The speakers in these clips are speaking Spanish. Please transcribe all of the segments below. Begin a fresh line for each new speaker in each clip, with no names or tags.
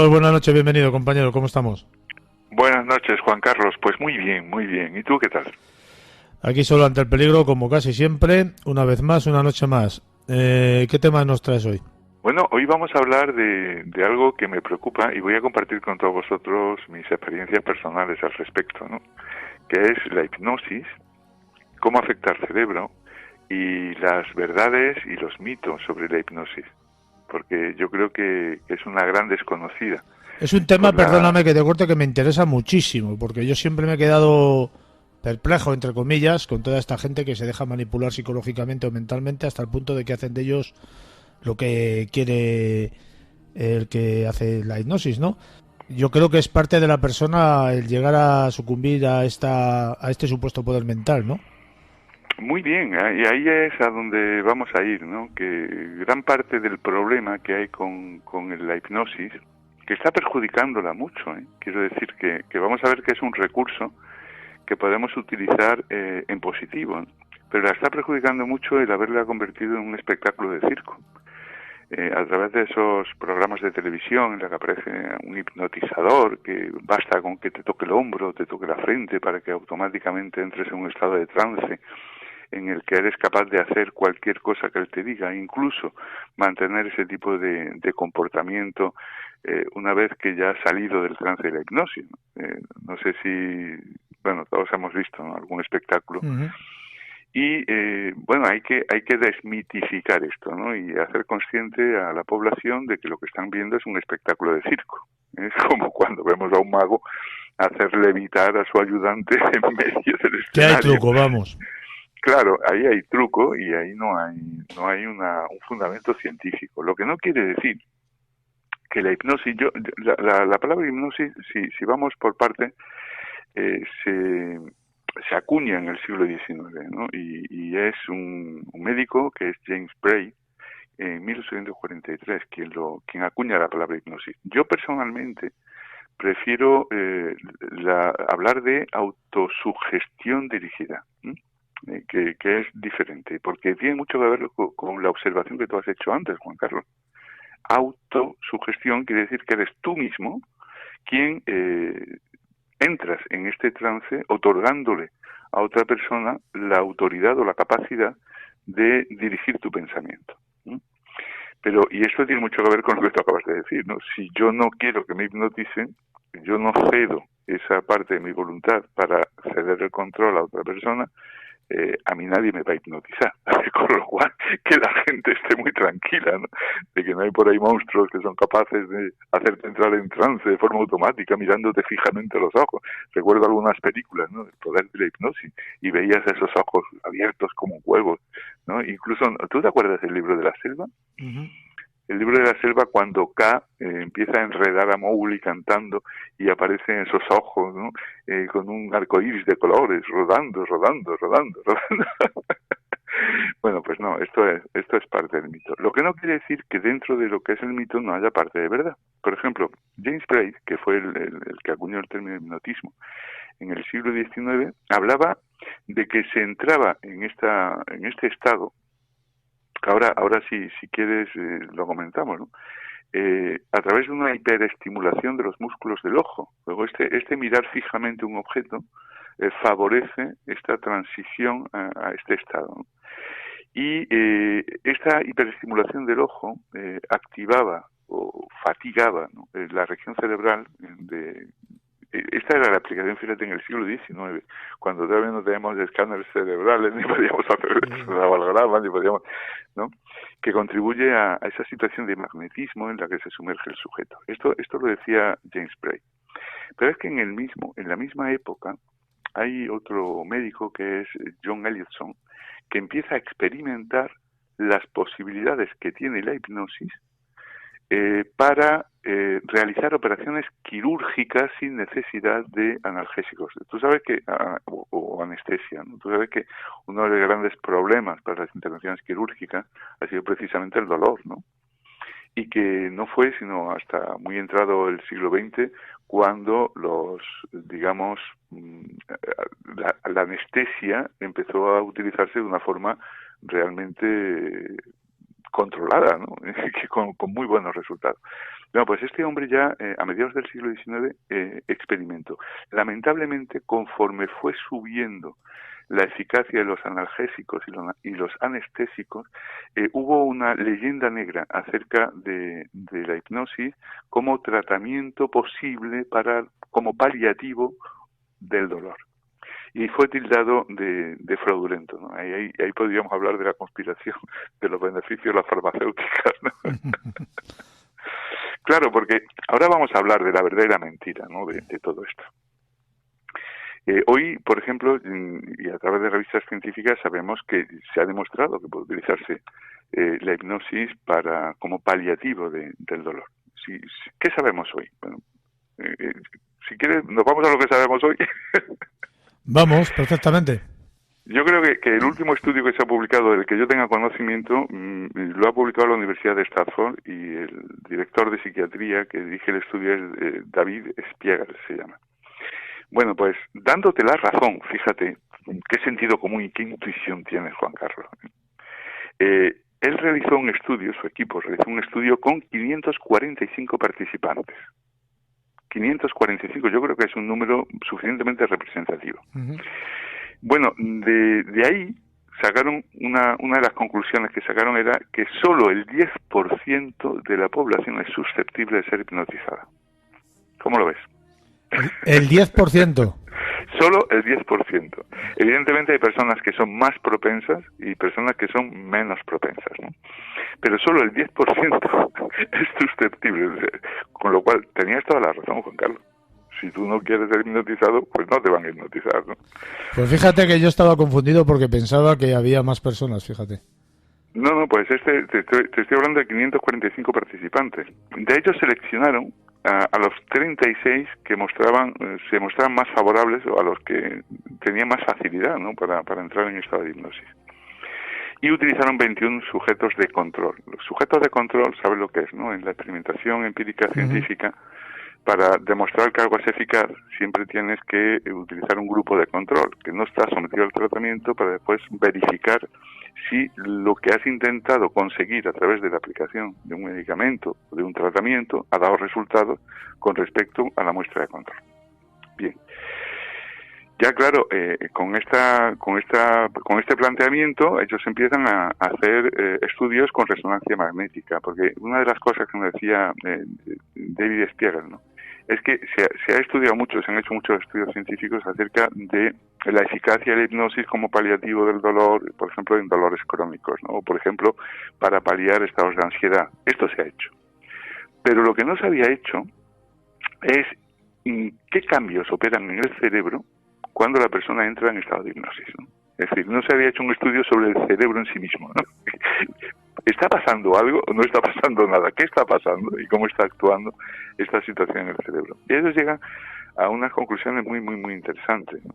Buenas noches, bienvenido compañero, ¿cómo estamos?
Buenas noches, Juan Carlos. Pues muy bien, muy bien. ¿Y tú qué tal?
Aquí solo ante el peligro, como casi siempre, una vez más, una noche más. ¿Qué tema nos traes hoy?
Bueno, hoy vamos a hablar de algo que me preocupa y voy a compartir con todos vosotros mis experiencias personales al respecto, ¿no? Que es la hipnosis, cómo afecta al cerebro y las verdades y los mitos sobre la hipnosis, porque yo creo que es una gran desconocida
Es un tema,
por la...
perdóname que te corte, que me interesa muchísimo, porque yo siempre me he quedado perplejo, entre comillas, con toda esta gente que se deja manipular psicológicamente o mentalmente hasta el punto de que hacen de ellos lo que quiere el que hace la hipnosis, ¿no? Yo creo que es parte de la persona el llegar a sucumbir a este supuesto poder mental, ¿no?
Muy bien, y ahí es a donde vamos a ir, ¿no? Que gran parte del problema que hay con la hipnosis, que está perjudicándola mucho, ¿eh? Quiero decir que vamos a ver que es un recurso que podemos utilizar en positivo, ¿no? Pero la está perjudicando mucho el haberla convertido en un espectáculo de circo. A través de esos programas de televisión en los que aparece un hipnotizador, que basta con que te toque el hombro, te toque la frente para que automáticamente entres en un estado de trance en el que eres capaz de hacer cualquier cosa que él te diga, incluso mantener ese tipo de comportamiento una vez que ya has salido del trance de la hipnosis. No sé si, bueno, todos hemos visto, ¿no?, algún espectáculo.
Ujú.
Y bueno, hay que desmitificar esto, ¿no? Y hacer consciente a la población de que lo que están viendo es un espectáculo de circo. Es como cuando vemos a un mago hacer levitar a su ayudante en medio del
Que hay
escenario.
truco, vamos.
Claro, ahí hay truco y ahí no hay un fundamento científico. Lo que no quiere decir que la hipnosis, la palabra hipnosis, si vamos por parte, eh, se, se acuña en el siglo XIX, ¿no? Y es un médico que es James Bray, en 1843, quien acuña la palabra hipnosis. Yo personalmente prefiero hablar de autosugestión dirigida, que es diferente, porque tiene mucho que ver con la observación que tú has hecho antes, Juan Carlos. Autosugestión quiere decir que eres tú mismo quien entras en este trance otorgándole a otra persona la autoridad o la capacidad de dirigir tu pensamiento. Pero, y esto tiene mucho que ver con lo que tú acabas de decir, ¿no? Si yo no quiero que me hipnoticen, yo no cedo esa parte de mi voluntad para ceder el control a otra persona, a mí nadie me va a hipnotizar. Con lo cual, que la gente esté muy tranquila, ¿no? De que no hay por ahí monstruos que son capaces de hacerte entrar en trance de forma automática, mirándote fijamente a los ojos. Recuerdo algunas películas, ¿no?, del poder de la hipnosis, y veías esos ojos abiertos como huevos, ¿no? Incluso, ¿tú te acuerdas del libro de la selva?
Ujú.
El libro de la selva, cuando K empieza a enredar a Mowgli cantando y aparecen esos ojos, ¿no?, con un arco iris de colores, rodando, rodando, rodando, rodando. Bueno, pues no, esto es parte del mito. Lo que no quiere decir que dentro de lo que es el mito no haya parte de verdad. Por ejemplo, James Bray, que fue el que acuñó el término hipnotismo en el siglo XIX, hablaba de que se entraba en este estado. Ahora si quieres lo comentamos, ¿no? A través de una hiperestimulación de los músculos del ojo. Luego este mirar fijamente un objeto favorece esta transición a este estado, ¿no? Y esta hiperestimulación del ojo activaba o fatigaba, ¿no?, la región cerebral esta era la aplicación, fíjate, en el siglo XIX, cuando todavía no teníamos escáneres cerebrales, ni podíamos hacer electroencefalogramas, ni podíamos, ¿no?, que contribuye a esa situación de magnetismo en la que se sumerge el sujeto. Esto lo decía James Bray. Pero es que en la misma época, hay otro médico que es John Elliottson, que empieza a experimentar las posibilidades que tiene la hipnosis para realizar operaciones quirúrgicas sin necesidad de analgésicos. Tú sabes que, o anestesia, ¿no? Tú sabes que uno de los grandes problemas para las intervenciones quirúrgicas ha sido precisamente el dolor, ¿no? Y que no fue sino hasta muy entrado el siglo XX cuando digamos, la anestesia empezó a utilizarse de una forma realmente controlada, ¿no? con muy buenos resultados. No, pues este hombre ya a mediados del siglo XIX experimentó. Lamentablemente, conforme fue subiendo la eficacia de los analgésicos y los anestésicos, hubo una leyenda negra acerca de la hipnosis como tratamiento posible como paliativo del dolor. Y fue tildado de fraudulento, ¿no? Ahí podríamos hablar de la conspiración, de los beneficios de las farmacéuticas, ¿no? Claro, porque ahora vamos a hablar de la verdadera mentira, ¿no? de todo esto. Hoy, por ejemplo, y a través de revistas científicas sabemos que se ha demostrado que puede utilizarse la hipnosis como paliativo del dolor. ¿Qué sabemos hoy? Bueno, si quieres, nos vamos a lo que sabemos hoy.
Vamos, perfectamente.
Yo creo que el último estudio que se ha publicado, del que yo tenga conocimiento, lo ha publicado la Universidad de Stanford, y el director de psiquiatría que dirige el estudio es David Spiegal, se llama. Bueno, pues dándote la razón, fíjate qué sentido común y qué intuición tiene Juan Carlos. Él realizó un estudio, su equipo realizó un estudio con 545 participantes. 545, yo creo que es un número suficientemente representativo. Uh-huh. Bueno, de ahí sacaron una de las conclusiones que sacaron era que solo el 10% de la población es susceptible de ser hipnotizada. ¿Cómo lo ves?
El 10%.
Solo el 10%. Evidentemente hay personas que son más propensas y personas que son menos propensas, ¿no? Pero solo el 10% es susceptible. Con lo cual, tenías toda la razón, Juan Carlos. Si tú no quieres ser hipnotizado, pues no te van a hipnotizar, ¿no?
Pues fíjate que yo estaba confundido porque pensaba que había más personas, fíjate.
No, pues te estoy hablando de 545 participantes. De ellos seleccionaron a los 36 que se mostraban más favorables, o a los que tenían más facilidad, ¿no? para entrar en estado de hipnosis. Y utilizaron 21 sujetos de control. Los sujetos de control, ¿sabes lo que es, no? En la experimentación empírica científica, para demostrar que algo es eficaz, siempre tienes que utilizar un grupo de control, que no está sometido al tratamiento, para después verificar si lo que has intentado conseguir a través de la aplicación de un medicamento o de un tratamiento ha dado resultados con respecto a la muestra de control. Bien. Ya claro, con este planteamiento ellos empiezan a hacer estudios con resonancia magnética, porque una de las cosas que me decía David Spiegal, ¿no?, es que se ha estudiado mucho, se han hecho muchos estudios científicos acerca de la eficacia de la hipnosis como paliativo del dolor, por ejemplo, en dolores crónicos, ¿no? O, por ejemplo, para paliar estados de ansiedad. Esto se ha hecho. Pero lo que no se había hecho es qué cambios operan en el cerebro cuando la persona entra en estado de hipnosis, ¿no? Es decir, no se había hecho un estudio sobre el cerebro en sí mismo, ¿no? ¿Está pasando algo o no está pasando nada? ¿Qué está pasando y cómo está actuando esta situación en el cerebro? Y ellos llegan a unas conclusiones muy, muy, muy interesantes, ¿no?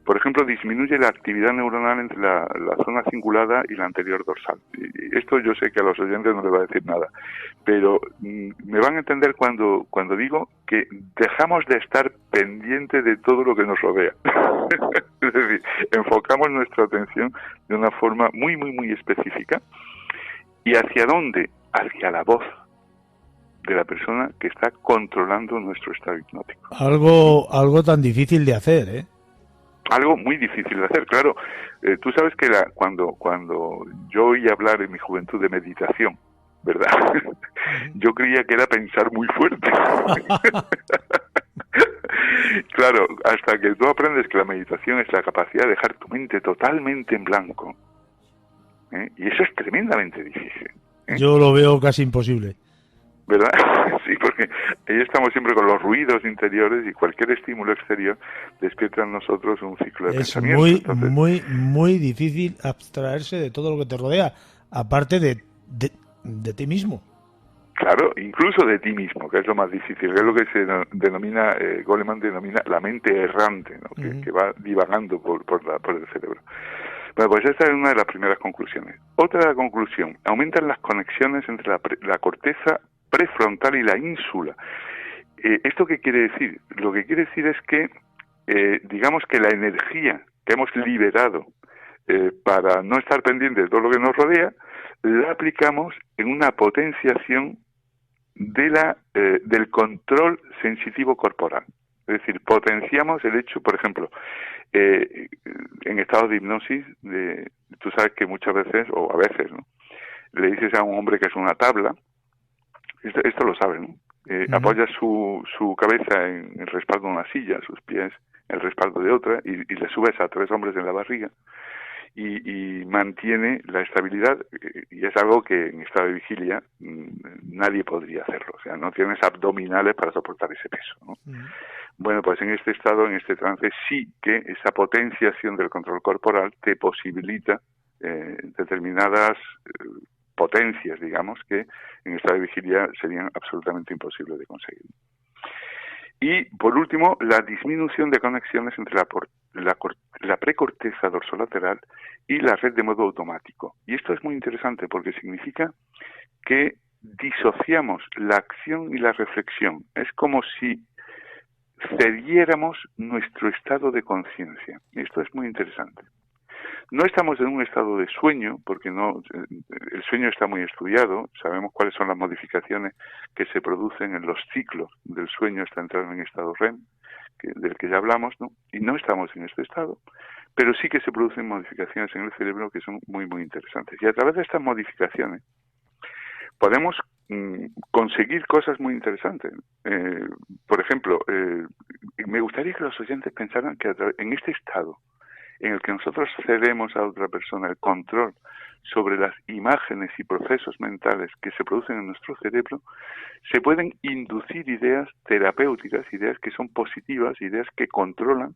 Por ejemplo, disminuye la actividad neuronal entre la zona cingulada y la anterior dorsal. Y esto yo sé que a los oyentes no les va a decir nada, pero me van a entender cuando digo que dejamos de estar pendiente de todo lo que nos rodea. Es decir, enfocamos nuestra atención de una forma muy, muy, muy específica. ¿Y hacia dónde? Hacia la voz de la persona que está controlando nuestro estado hipnótico.
Algo tan difícil de hacer, ¿eh?
Algo muy difícil de hacer, claro. Tú sabes que cuando yo oí hablar en mi juventud de meditación, ¿verdad? Yo creía que era pensar muy fuerte. Claro, hasta que tú aprendes que la meditación es la capacidad de dejar tu mente totalmente en blanco. Y eso es tremendamente difícil.
Yo lo veo casi imposible.
¿Verdad? Sí, porque ahí estamos siempre con los ruidos interiores y cualquier estímulo exterior despierta en nosotros un ciclo de pensamiento.
Es muy difícil abstraerse de todo lo que te rodea, aparte de ti mismo.
Claro, incluso de ti mismo, que es lo más difícil, que es lo que se denomina, Goleman denomina la mente errante, ¿no? Que va divagando por el cerebro. Bueno, pues esta es una de las primeras conclusiones. Otra conclusión, aumentan las conexiones entre la corteza prefrontal y la ínsula. ¿Esto qué quiere decir? Lo que quiere decir es que, digamos que la energía que hemos liberado para no estar pendientes de todo lo que nos rodea, la aplicamos en una potenciación del control sensitivo corporal. Es decir, potenciamos el hecho, por ejemplo, en estado de hipnosis, tú sabes que muchas veces, o a veces, ¿no?, le dices a un hombre que es una tabla, esto lo sabe, ¿no? Apoya su cabeza en el respaldo de una silla, sus pies en el respaldo de otra, y le subes a 3 hombres en la barriga, y mantiene la estabilidad, y es algo que en estado de vigilia nadie podría hacerlo. O sea, no tienes abdominales para soportar ese peso, ¿no? Bueno, pues en este estado, en este trance, sí que esa potenciación del control corporal te posibilita determinadas potencias, digamos, que en estado de vigilia serían absolutamente imposibles de conseguir. Y, por último, la disminución de conexiones entre la precorteza dorsolateral y la red de modo automático. Y esto es muy interesante porque significa que disociamos la acción y la reflexión. Es como si cediéramos nuestro estado de conciencia. Y esto es muy interesante. No estamos en un estado de sueño, porque el sueño está muy estudiado, sabemos cuáles son las modificaciones que se producen en los ciclos del sueño hasta entrar en estado REM, del que ya hablamos, ¿no? Y no estamos en este estado, pero sí que se producen modificaciones en el cerebro que son muy, muy interesantes. Y a través de estas modificaciones podemos conseguir cosas muy interesantes. Por ejemplo, me gustaría que los oyentes pensaran que en este estado en el que nosotros cedemos a otra persona el control sobre las imágenes y procesos mentales que se producen en nuestro cerebro, se pueden inducir ideas terapéuticas, ideas que son positivas, ideas que controlan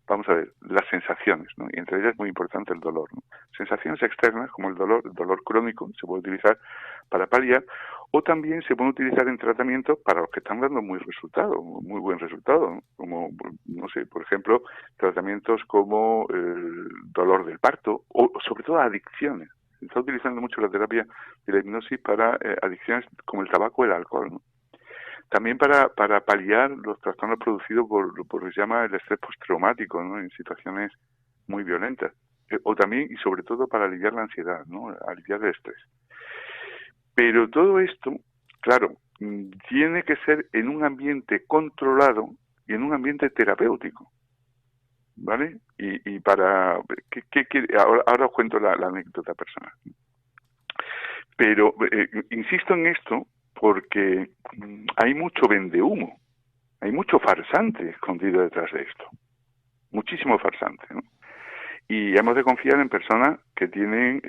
vamos a ver, las sensaciones, ¿no? Y entre ellas es muy importante el dolor, ¿no? Sensaciones externas como el dolor crónico, se puede utilizar para paliar, o también se puede utilizar en tratamiento para los que están dando muy buen resultado, ¿no? Como, no sé, por ejemplo, tratamientos como el dolor del parto, o sobre todo adicciones. Se está utilizando mucho la terapia de la hipnosis para adicciones como el tabaco o el alcohol, ¿no? También para paliar los trastornos producidos por lo que se llama el estrés postraumático, ¿no?, en situaciones muy violentas. O también, y sobre todo, para aliviar la ansiedad, ¿no?, aliviar el estrés. Pero todo esto, claro, tiene que ser en un ambiente controlado y en un ambiente terapéutico, ¿vale? Y para... ahora os cuento la anécdota personal. Pero insisto en esto porque hay mucho vendehumo, hay mucho farsante escondido detrás de esto, muchísimo farsante, ¿no? Y hemos de confiar en personas que tienen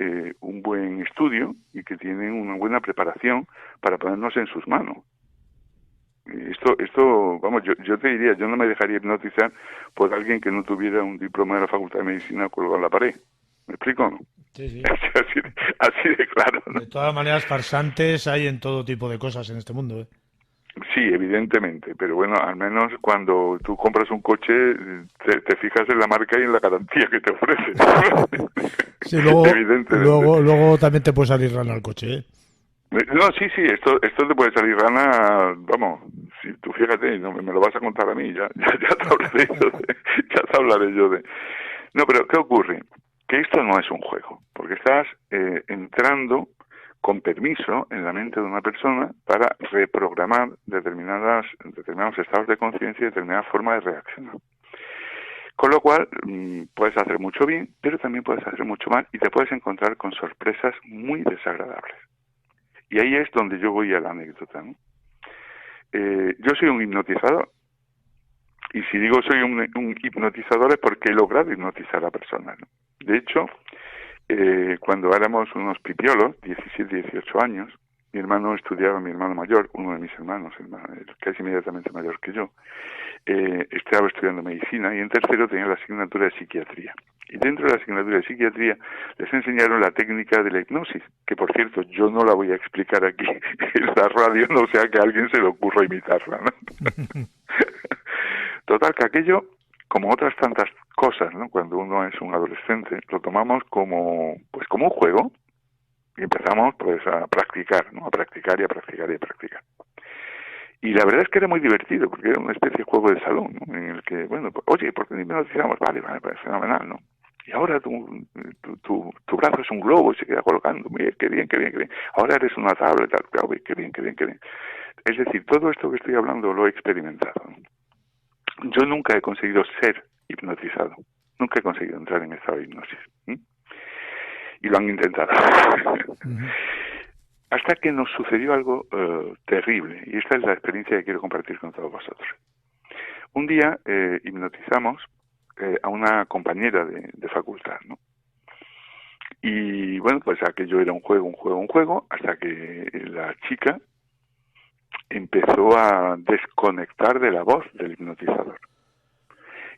un buen estudio y que tienen una buena preparación para ponernos en sus manos. Esto, vamos, yo te diría, yo no me dejaría hipnotizar por alguien que no tuviera un diploma de la Facultad de Medicina colgado en la pared. ¿Me explico o no?
Sí, sí.
Así de claro, ¿no?
De todas maneras, farsantes hay en todo tipo de cosas en este mundo, ¿eh?
Sí, evidentemente, pero bueno, al menos cuando tú compras un coche te fijas en la marca y en la garantía que te ofrece.
Sí, luego también te puede salir rana al coche, ¿eh?
No, sí, esto te puede salir rana, vamos, si tú fíjate, no, me lo vas a contar a mí, ya te hablaré yo de... No, pero ¿qué ocurre? Que esto no es un juego, porque estás entrando con permiso en la mente de una persona para reprogramar determinados estados de conciencia y determinadas formas de reaccionar. Con lo cual, puedes hacer mucho bien, pero también puedes hacer mucho mal y te puedes encontrar con sorpresas muy desagradables. Y ahí es donde yo voy a la anécdota, ¿no? Yo soy un hipnotizador. Y si digo soy un hipnotizador es porque he logrado hipnotizar a personas, ¿no? De hecho, cuando éramos unos pipiolos, 17, 18 años, mi hermano mayor, uno de mis hermanos, que es inmediatamente mayor que yo, estaba estudiando medicina y en tercero tenía la asignatura de psiquiatría. Y dentro de la asignatura de psiquiatría les enseñaron la técnica de la hipnosis, que por cierto yo no la voy a explicar aquí en la radio, no sea que a alguien se le ocurra imitarla, ¿no? Total, que aquello, como otras tantas cosas, ¿no?, cuando uno es un adolescente, lo tomamos como un juego y empezamos pues a practicar, ¿no?, a practicar. Y la verdad es que era muy divertido, porque era una especie de juego de salón, ¿no?, en el que, bueno, pues, oye, ¿por qué no hipnotizamos? Vale, pues fenomenal, ¿no? Y ahora tu brazo es un globo y se queda colocando. Mira, qué bien, qué bien, qué bien. Ahora eres una tabla, tal, claro, qué bien, qué bien, qué bien. Es decir, todo esto que estoy hablando lo he experimentado. Yo nunca he conseguido ser hipnotizado. Nunca he conseguido entrar en estado de hipnosis. Y lo han intentado.
Uh-huh.
Hasta que nos sucedió algo terrible. Y esta es la experiencia que quiero compartir con todos vosotros. Un día hipnotizamos a una compañera de facultad, ¿no? Y bueno, pues aquello era un juego, hasta que la chica empezó a desconectar de la voz del hipnotizador.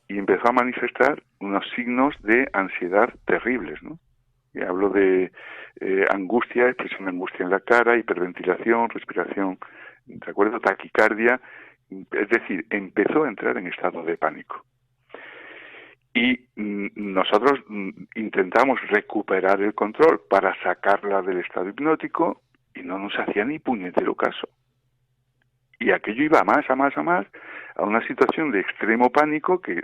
Y empezó a manifestar unos signos de ansiedad terribles, ¿no? Y hablo de angustia, expresión de angustia en la cara, hiperventilación, respiración, ¿de acuerdo? Taquicardia, es decir, empezó a entrar en estado de pánico. Y nosotros intentamos recuperar el control para sacarla del estado hipnótico y no nos hacía ni puñetero caso. Y aquello iba a más, a una situación de extremo pánico que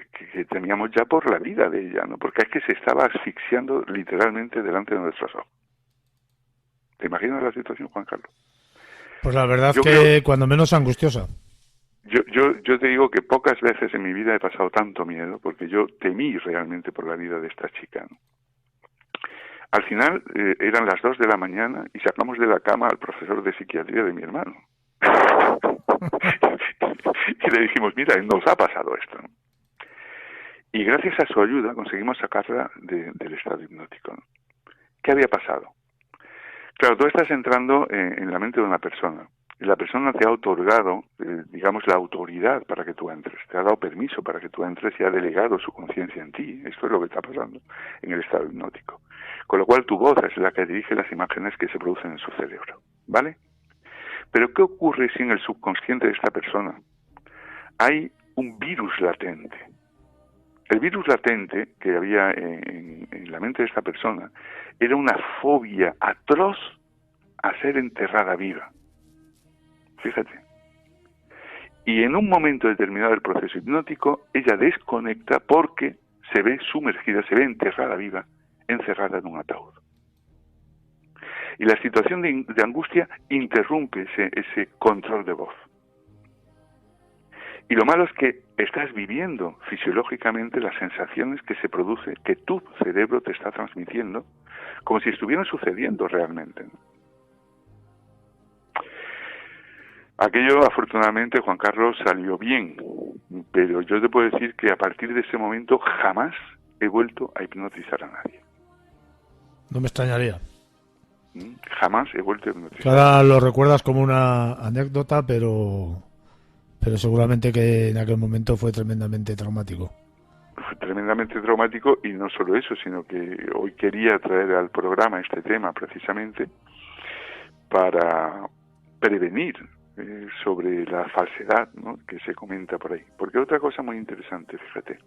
temíamos ya por la vida de ella, ¿no? Porque es que se estaba asfixiando literalmente delante de nuestros ojos. ¿Te imaginas la situación, Juan Carlos?
Pues la verdad que cuando menos angustiosa.
Yo te digo que pocas veces en mi vida he pasado tanto miedo, porque yo temí realmente por la vida de esta chica, ¿no? Al final eran las 2 de la mañana y sacamos de la cama al profesor de psiquiatría de mi hermano. Y le dijimos, mira, nos ha pasado esto, ¿no? Y gracias a su ayuda conseguimos sacarla del estado hipnótico, ¿no? ¿Qué había pasado? Claro, tú estás entrando en la mente de una persona. Y la persona te ha otorgado, digamos, la autoridad para que tú entres. Te ha dado permiso para que tú entres y ha delegado su conciencia en ti. Esto es lo que está pasando en el estado hipnótico. Con lo cual tu voz es la que dirige las imágenes que se producen en su cerebro, ¿vale? Pero ¿qué ocurre si en el subconsciente de esta persona hay un virus latente? El virus latente que había en la mente de esta persona era una fobia atroz a ser enterrada viva. Fíjate. Y en un momento determinado del proceso hipnótico, ella desconecta porque se ve sumergida, se ve enterrada viva, encerrada en un ataúd. Y la situación de angustia interrumpe ese control de voz. Y lo malo es que estás viviendo fisiológicamente las sensaciones que se produce, que tu cerebro te está transmitiendo, como si estuvieran sucediendo realmente, ¿no? Aquello, afortunadamente, Juan Carlos, salió bien, pero yo te puedo decir que a partir de ese momento jamás he vuelto a hipnotizar a nadie.
No me extrañaría.
Jamás he vuelto a hipnotizar.
Ahora lo recuerdas como una anécdota, pero seguramente que en aquel momento fue tremendamente traumático.
Fue tremendamente traumático, y no solo eso, sino que hoy quería traer al programa este tema precisamente para prevenir sobre la falsedad, ¿no?, que se comenta por ahí. Porque otra cosa muy interesante, fíjate,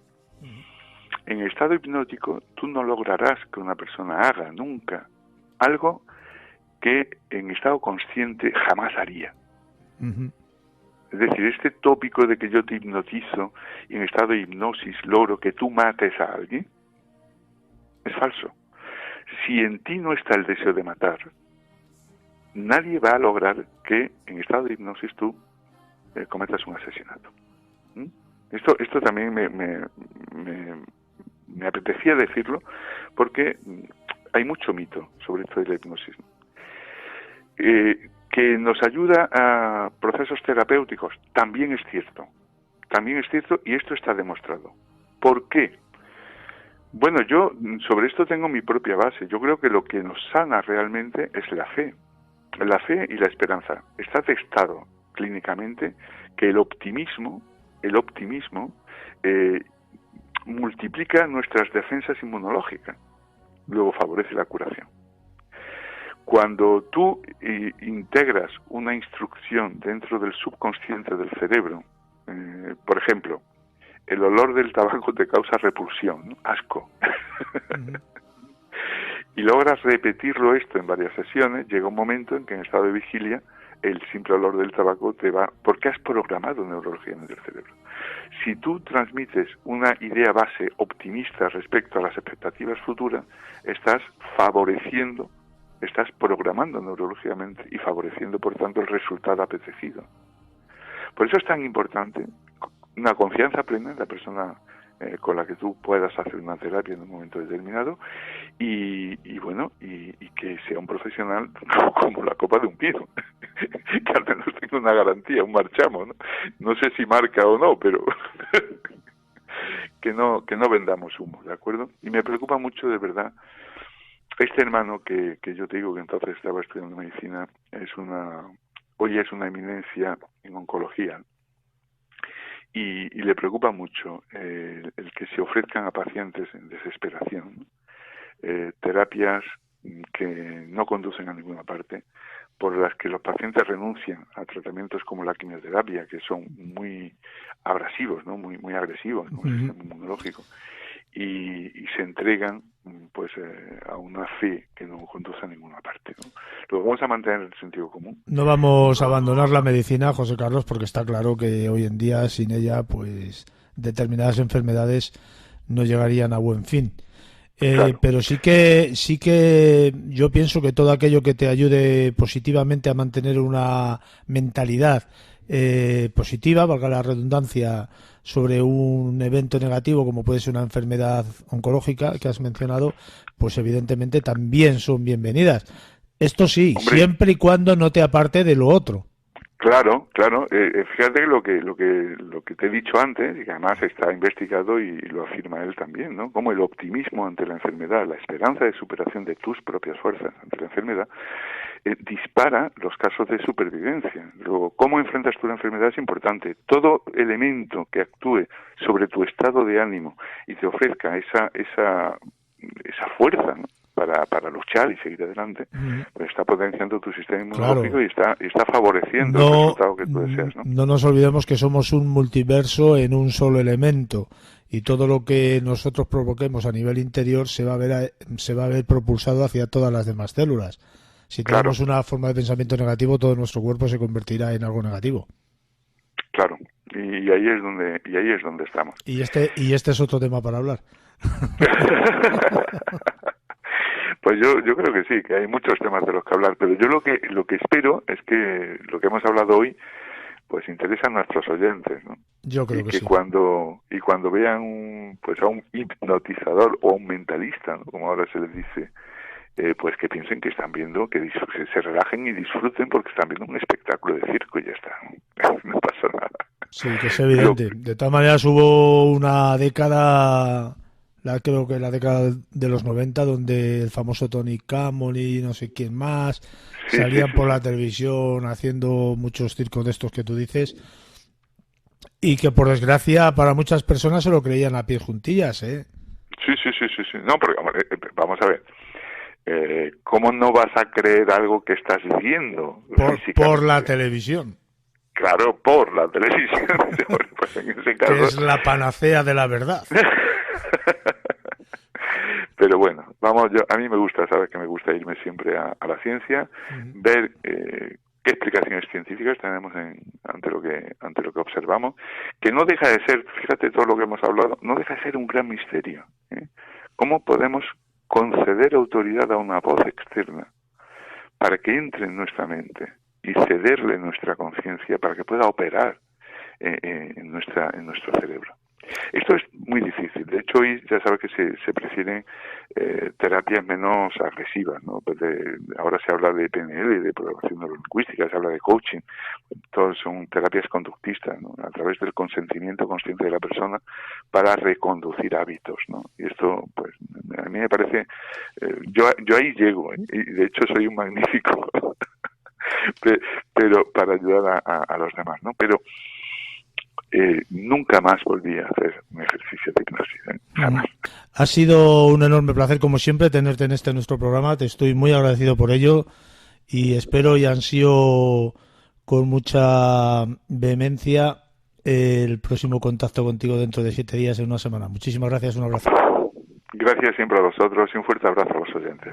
en el estado hipnótico tú no lograrás que una persona haga nunca algo que en estado consciente jamás haría.
Uh-huh.
Es decir, este tópico de que yo te hipnotizo y en estado de hipnosis logro que tú mates a alguien, es falso. Si en ti no está el deseo de matar, nadie va a lograr que en estado de hipnosis tú cometas un asesinato. Esto también me apetecía decirlo, porque hay mucho mito sobre esto de la hipnosis, ¿no? Que nos ayuda a procesos terapéuticos, también es cierto, y esto está demostrado. ¿Por qué? Bueno, yo sobre esto tengo mi propia base. Yo creo que lo que nos sana realmente es la fe y la esperanza. Está testado clínicamente que el optimismo multiplica nuestras defensas inmunológicas, luego favorece la curación. Cuando tú integras una instrucción dentro del subconsciente del cerebro, por ejemplo, el olor del tabaco te causa repulsión, ¿no?, asco. Uh-huh. Y logras repetirlo esto en varias sesiones, llega un momento en que en estado de vigilia el simple olor del tabaco te va, porque has programado neurológicamente el cerebro. Si tú transmites una idea base optimista respecto a las expectativas futuras, estás favoreciendo, estás programando neurológicamente y favoreciendo, por tanto, el resultado apetecido. Por eso es tan importante una confianza plena en la persona con la que tú puedas hacer una terapia en un momento determinado y que sea un profesional como la copa de un pino, que al menos tenga una garantía, un marchamo, ¿no? No sé si marca o no, pero que no vendamos humo, ¿de acuerdo? Y me preocupa mucho, de verdad, este hermano que yo te digo que entonces estaba estudiando medicina, hoy es una eminencia en oncología. Y le preocupa mucho el que se ofrezcan a pacientes en desesperación terapias que no conducen a ninguna parte, por las que los pacientes renuncian a tratamientos como la quimioterapia, que son muy abrasivos, ¿no? muy agresivos con el sistema inmunológico, y se entregan pues a una fe que no conduce a ninguna parte, ¿no? Lo vamos a mantener en el sentido común.
No vamos a abandonar la medicina, José Carlos, porque está claro que hoy en día sin ella pues determinadas enfermedades no llegarían a buen fin.
Claro.
Pero sí que yo pienso que todo aquello que te ayude positivamente a mantener una mentalidad positiva, valga la redundancia, sobre un evento negativo como puede ser una enfermedad oncológica que has mencionado, pues evidentemente también son bienvenidas. Esto sí,
Hombre,
siempre y cuando no te aparte de lo otro.
Claro. Fíjate lo que te he dicho antes, y que además está investigado y lo afirma él también, ¿no? Como el optimismo ante la enfermedad, la esperanza de superación de tus propias fuerzas ante la enfermedad, dispara los casos de supervivencia. Luego, cómo enfrentas tú la enfermedad es importante. Todo elemento que actúe sobre tu estado de ánimo y te ofrezca esa fuerza, ¿no? para luchar y seguir adelante, pues está potenciando tu sistema inmunológico, claro, y está favoreciendo el resultado que tú deseas, ¿no?
No nos olvidemos que somos un multiverso en un solo elemento y todo lo que nosotros provoquemos a nivel interior se va a ver propulsado hacia todas las demás células. Si tenemos una forma de pensamiento negativo, todo nuestro cuerpo se convertirá en algo negativo.
Claro, y ahí es donde estamos.
Y este es otro tema para hablar.
Pues yo creo que sí, que hay muchos temas de los que hablar, pero yo lo que espero es que lo que hemos hablado hoy pues interesa a nuestros oyentes, ¿no?
Yo creo que sí.
Cuando vean a un hipnotizador o a un mentalista, ¿no? Como ahora se les dice, pues que piensen que están viendo, que se relajen y disfruten porque están viendo un espectáculo de circo y ya está, no pasa nada.
Sí, que es evidente. De todas maneras hubo una década, creo que la década de los 90, donde el famoso Tony Campbell y no sé quién más salían por la televisión haciendo muchos circos de estos que tú dices, y que por desgracia para muchas personas se lo creían a pies juntillas, ¿eh?
Sí. No, porque vamos a ver. ¿Cómo no vas a creer algo que estás viendo
por la televisión?
Claro, por la televisión. Pues en ese caso...
Que es la panacea de la verdad.
Pero bueno, a mí me gusta, sabes que me gusta irme siempre a la ciencia, ver qué explicaciones científicas tenemos ante lo que observamos, que no deja de ser, fíjate todo lo que hemos hablado, no deja de ser un gran misterio, ¿eh? ¿Cómo podemos conceder autoridad a una voz externa para que entre en nuestra mente y cederle nuestra conciencia para que pueda operar en nuestro cerebro? Esto es muy difícil. De hecho, hoy ya sabes que se prefieren terapias menos agresivas, ¿no? Pues ahora se habla de PNL, de programación neurolingüística, se habla de coaching. Todos son terapias conductistas, ¿no? A través del consentimiento consciente de la persona para reconducir hábitos, ¿no? Y esto, pues, a mí me parece... yo ahí llego, ¿eh? Y de hecho soy un magnífico... pero para ayudar a los demás, ¿no? Pero nunca más volví a hacer un ejercicio de hipnosis, ¿eh? Jamás.
Ha sido un enorme placer, como siempre, tenerte en nuestro programa. Te estoy muy agradecido por ello y espero y ansío con mucha vehemencia el próximo contacto contigo dentro de 7 días, en una semana. Muchísimas gracias, un abrazo.
Gracias siempre a vosotros y un fuerte abrazo a los oyentes.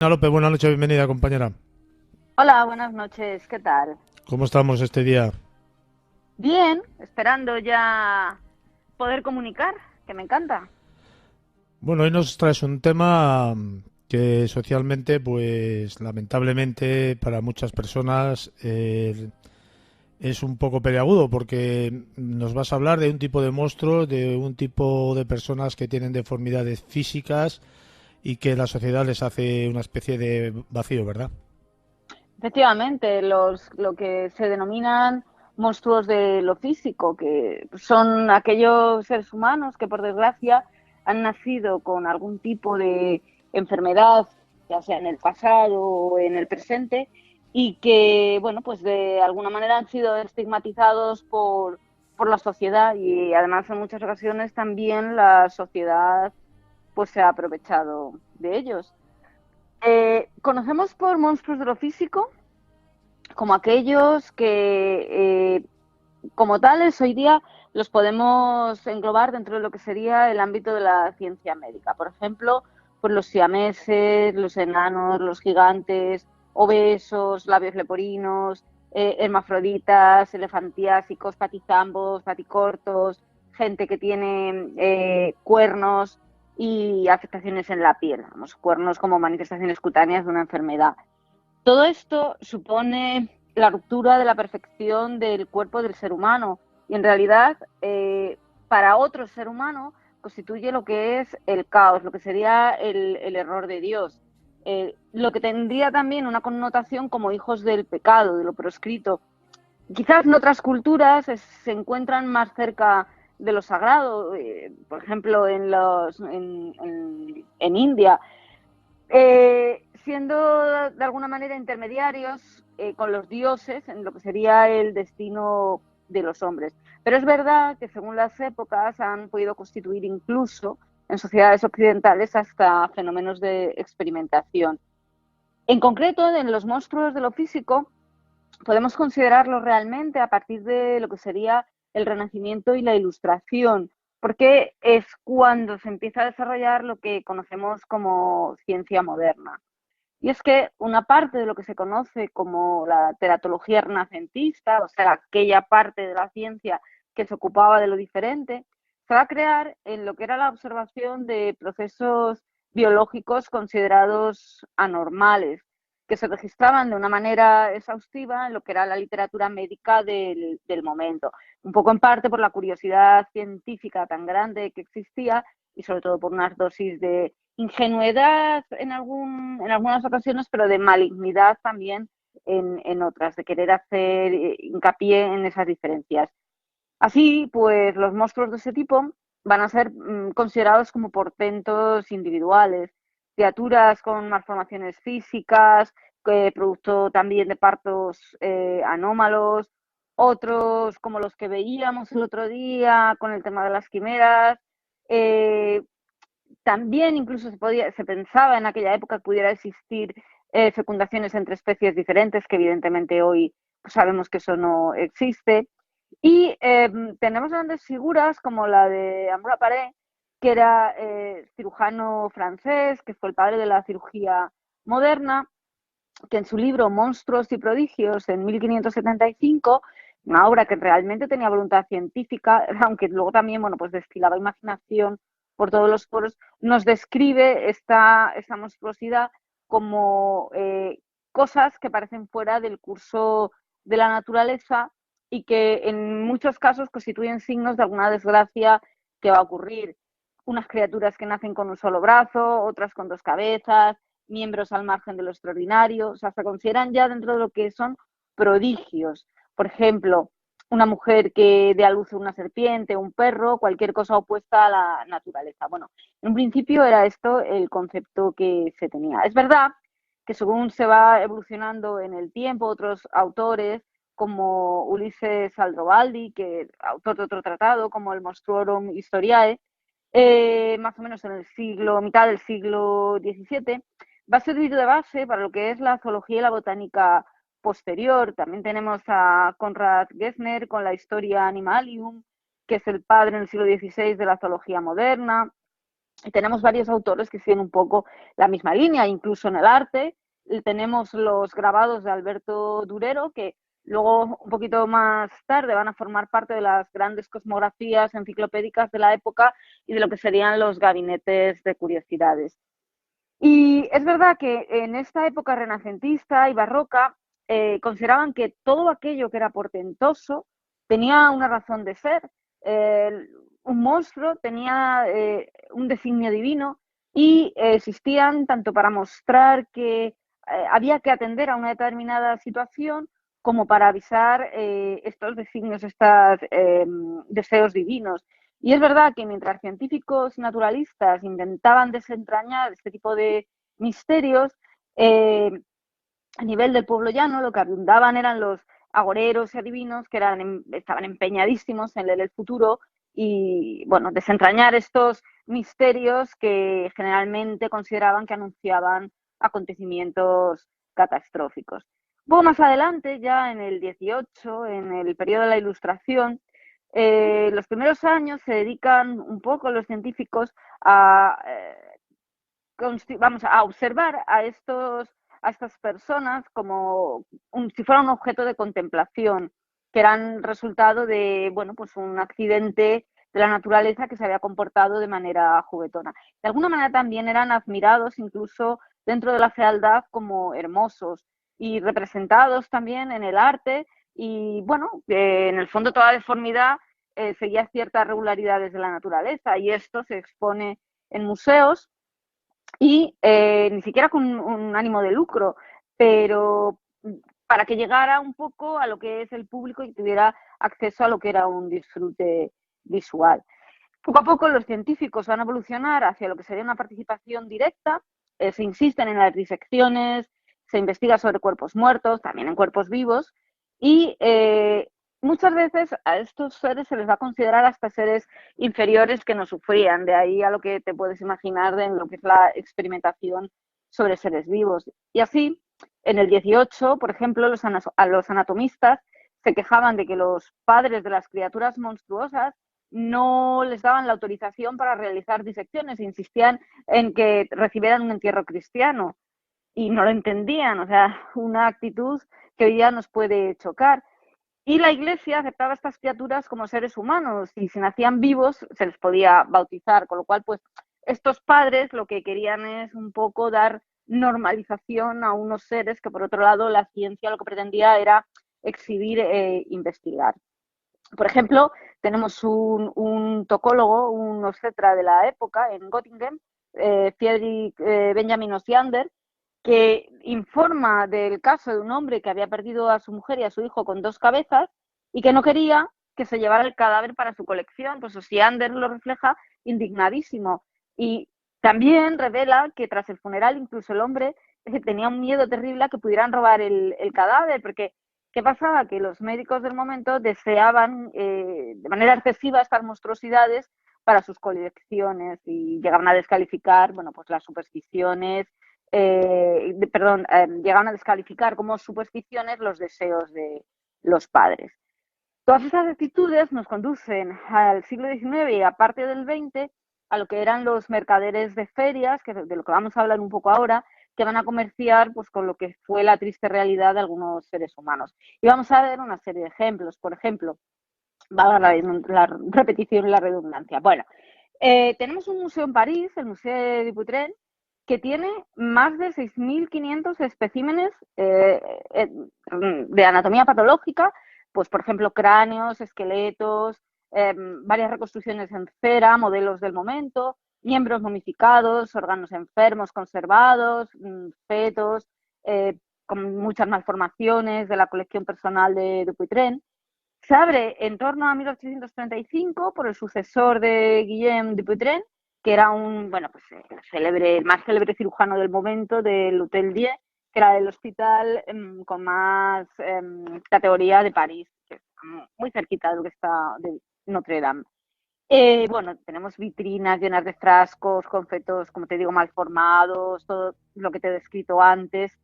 López, buenas noches, bienvenida, compañera.
Hola, buenas noches, ¿qué tal?
¿Cómo estamos este día?
Bien, esperando ya poder comunicar, que me encanta.
Bueno, hoy nos traes un tema que socialmente, pues lamentablemente para muchas personas es un poco peliagudo porque nos vas a hablar de un tipo de monstruos, de un tipo de personas que tienen deformidades físicas y que la sociedad les hace una especie de vacío, ¿verdad?
Efectivamente, lo que se denominan monstruos de lo físico, que son aquellos seres humanos que por desgracia han nacido con algún tipo de enfermedad, ya sea en el pasado o en el presente, y que, bueno, pues de alguna manera han sido estigmatizados por la sociedad y además en muchas ocasiones también la sociedad pues se ha aprovechado de ellos. Conocemos por monstruos de lo físico como aquellos que, como tales, hoy día los podemos englobar dentro de lo que sería el ámbito de la ciencia médica. Por ejemplo, pues los siameses, los enanos, los gigantes, obesos, labios leporinos, hermafroditas, elefantiásicos, patizambos, paticortos, gente que tiene cuernos y afectaciones en la piel, vamos, cuernos como manifestaciones cutáneas de una enfermedad. Todo esto supone la ruptura de la perfección del cuerpo del ser humano y en realidad para otro ser humano constituye lo que es el caos, lo que sería el error de Dios. Lo que tendría también una connotación como hijos del pecado, de lo proscrito. Quizás en otras culturas se encuentran más cerca de lo sagrado, por ejemplo en India, siendo de alguna manera intermediarios con los dioses en lo que sería el destino de los hombres. Pero es verdad que según las épocas han podido constituir incluso en sociedades occidentales hasta fenómenos de experimentación. En concreto, en los monstruos de lo físico, podemos considerarlo realmente a partir de lo que sería el Renacimiento y la Ilustración, porque es cuando se empieza a desarrollar lo que conocemos como ciencia moderna. Y es que una parte de lo que se conoce como la teratología renacentista, o sea, aquella parte de la ciencia que se ocupaba de lo diferente, se va a crear en lo que era la observación de procesos biológicos considerados anormales, que se registraban de una manera exhaustiva en lo que era la literatura médica del momento. Un poco en parte por la curiosidad científica tan grande que existía y sobre todo por unas dosis de ingenuidad en algunas ocasiones, pero de malignidad también en otras, de querer hacer hincapié en esas diferencias. Así, pues los monstruos de ese tipo van a ser considerados como portentos individuales, criaturas con malformaciones físicas, producto también de partos anómalos, otros como los que veíamos el otro día con el tema de las quimeras. Eh, También incluso se pensaba en aquella época que pudiera existir fecundaciones entre especies diferentes, que evidentemente hoy pues, sabemos que eso no existe. Y tenemos grandes figuras como la de Amoura Paré, que era cirujano francés, que fue el padre de la cirugía moderna, que en su libro Monstruos y Prodigios, en 1575, una obra que realmente tenía voluntad científica, aunque luego también, bueno, pues destilaba imaginación por todos los poros, nos describe esta monstruosidad como cosas que parecen fuera del curso de la naturaleza y que en muchos casos constituyen signos de alguna desgracia que va a ocurrir. Unas criaturas que nacen con un solo brazo, otras con dos cabezas, miembros al margen de lo extraordinario, o sea, se consideran ya dentro de lo que son prodigios. Por ejemplo, una mujer que dé a luz una serpiente, un perro, cualquier cosa opuesta a la naturaleza. Bueno, en un principio era esto el concepto que se tenía. Es verdad que según se va evolucionando en el tiempo, otros autores como Ulises Aldrobaldi, que autor de otro tratado como el Monstruorum Historiae, más o menos en el mitad del siglo XVII, va a servir de base para lo que es la zoología y la botánica posterior. También tenemos a Conrad Gessner con la Historia Animalium, que es el padre en el siglo XVI de la zoología moderna. Y tenemos varios autores que siguen un poco la misma línea, incluso en el arte. Tenemos los grabados de Alberto Durero, que luego, un poquito más tarde, van a formar parte de las grandes cosmografías enciclopédicas de la época y de lo que serían los gabinetes de curiosidades. Y es verdad que en esta época renacentista y barroca consideraban que todo aquello que era portentoso tenía una razón de ser. Un monstruo tenía un designio divino y existían tanto para mostrar que había que atender a una determinada situación como para avisar estos designios, estos deseos divinos. Y es verdad que mientras científicos naturalistas intentaban desentrañar este tipo de misterios, a nivel del pueblo llano lo que abundaban eran los agoreros y adivinos que estaban empeñadísimos en leer el futuro y, bueno, desentrañar estos misterios que generalmente consideraban que anunciaban acontecimientos catastróficos. Un poco más adelante, ya en el 18, en el periodo de la Ilustración, los primeros años se dedican un poco los científicos a observar a estas personas como si fuera un objeto de contemplación, que eran resultado de, bueno, pues un accidente de la naturaleza que se había comportado de manera juguetona. De alguna manera también eran admirados incluso dentro de la fealdad como hermosos y representados también en el arte y, bueno, en el fondo toda deformidad seguía ciertas regularidades de la naturaleza y esto se expone en museos y ni siquiera con un ánimo de lucro, pero para que llegara un poco a lo que es el público y tuviera acceso a lo que era un disfrute visual. Poco a poco los científicos van a evolucionar hacia lo que sería una participación directa, se insisten en las disecciones, se investiga sobre cuerpos muertos, también en cuerpos vivos, y muchas veces a estos seres se les va a considerar hasta seres inferiores que no sufrían, de ahí a lo que te puedes imaginar de lo que es la experimentación sobre seres vivos. Y así, en el 18, por ejemplo, los anatomistas se quejaban de que los padres de las criaturas monstruosas no les daban la autorización para realizar disecciones, insistían en que recibieran un entierro cristiano y no lo entendían, o sea, una actitud que hoy día nos puede chocar. Y la Iglesia aceptaba a estas criaturas como seres humanos y si nacían vivos se les podía bautizar, con lo cual pues estos padres lo que querían es un poco dar normalización a unos seres que por otro lado la ciencia lo que pretendía era exhibir e investigar. Por ejemplo, tenemos un tocólogo, un obstetra de la época en Göttingen, Friedrich Benjamin Osiander, que informa del caso de un hombre que había perdido a su mujer y a su hijo con 2 cabezas y que no quería que se llevara el cadáver para su colección. Pues Osiander lo refleja indignadísimo y también revela que tras el funeral incluso el hombre tenía un miedo terrible a que pudieran robar el cadáver, porque ¿qué pasaba? Que los médicos del momento deseaban de manera excesiva estas monstruosidades para sus colecciones y llegaban a descalificar, bueno, pues las supersticiones, llegaban a descalificar como supersticiones los deseos de los padres. Todas esas actitudes nos conducen al siglo XIX y a parte del XX a lo que eran los mercaderes de ferias, que de lo que vamos a hablar un poco ahora, que van a comerciar pues, con lo que fue la triste realidad de algunos seres humanos. Y vamos a ver una serie de ejemplos. Por ejemplo, va la repetición y la redundancia. Bueno, tenemos un museo en París, el Musée Dupuytren, que tiene más de 6.500 especímenes de anatomía patológica, pues por ejemplo cráneos, esqueletos, varias reconstrucciones en cera, modelos del momento, miembros momificados, órganos enfermos conservados, fetos, con muchas malformaciones de la colección personal de Dupuytren. Se abre en torno a 1835 por el sucesor de Guillaume Dupuytren, que era el más célebre cirujano del momento del Hotel Dieu, que era el hospital con más categoría de París, que está muy cerquita de lo que está de Notre Dame. Tenemos vitrinas llenas de frascos con fetos, como te digo, mal formados, todo lo que te he descrito antes,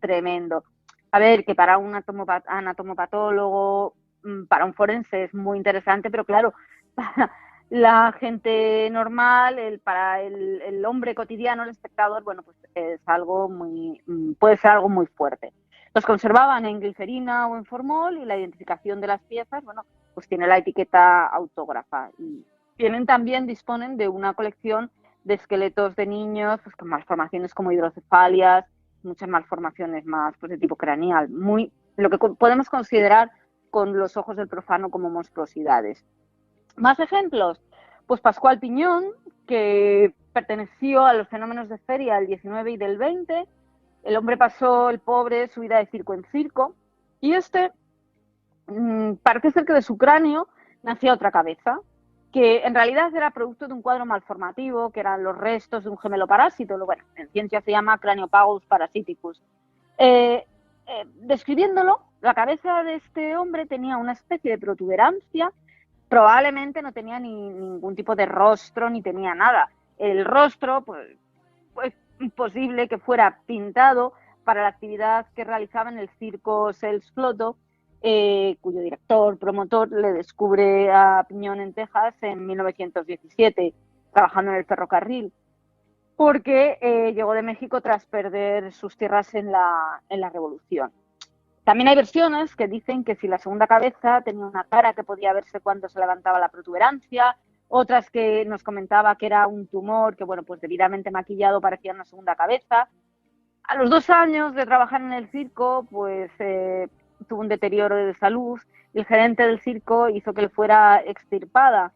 tremendo. A ver, que para un anatomopatólogo, para un forense es muy interesante, pero claro, la gente normal, para el hombre cotidiano, el espectador, bueno, pues es algo puede ser algo muy fuerte. Los conservaban en glicerina o en formol y la identificación de las piezas, bueno, pues tiene la etiqueta autógrafa. Y disponen de una colección de esqueletos de niños pues, con malformaciones como hidrocefalias, muchas malformaciones más pues, de tipo craneal, lo que podemos considerar con los ojos del profano como monstruosidades. Más ejemplos, pues Pascual Piñón, que perteneció a los fenómenos de feria del 19 y del 20. El hombre pasó, el pobre, su vida de circo en circo, y parece ser que de su cráneo nacía otra cabeza, que en realidad era producto de un cuadro malformativo, que eran los restos de un gemelo parásito, bueno, en ciencia se llama Craniopagus parasiticus. Describiéndolo, la cabeza de este hombre tenía una especie de protuberancia, probablemente no tenía ningún tipo de rostro, ni tenía nada. El rostro, pues posible que fuera pintado para la actividad que realizaba en el circo Selsfloto, cuyo director, promotor, le descubre a Piñón en Texas en 1917, trabajando en el ferrocarril, porque llegó de México tras perder sus tierras en la Revolución. También hay versiones que dicen que si la segunda cabeza tenía una cara que podía verse cuando se levantaba la protuberancia, otras que nos comentaba que era un tumor que, bueno, pues debidamente maquillado parecía una segunda cabeza. A los 2 años de trabajar en el circo, pues tuvo un deterioro de salud y el gerente del circo hizo que le fuera extirpada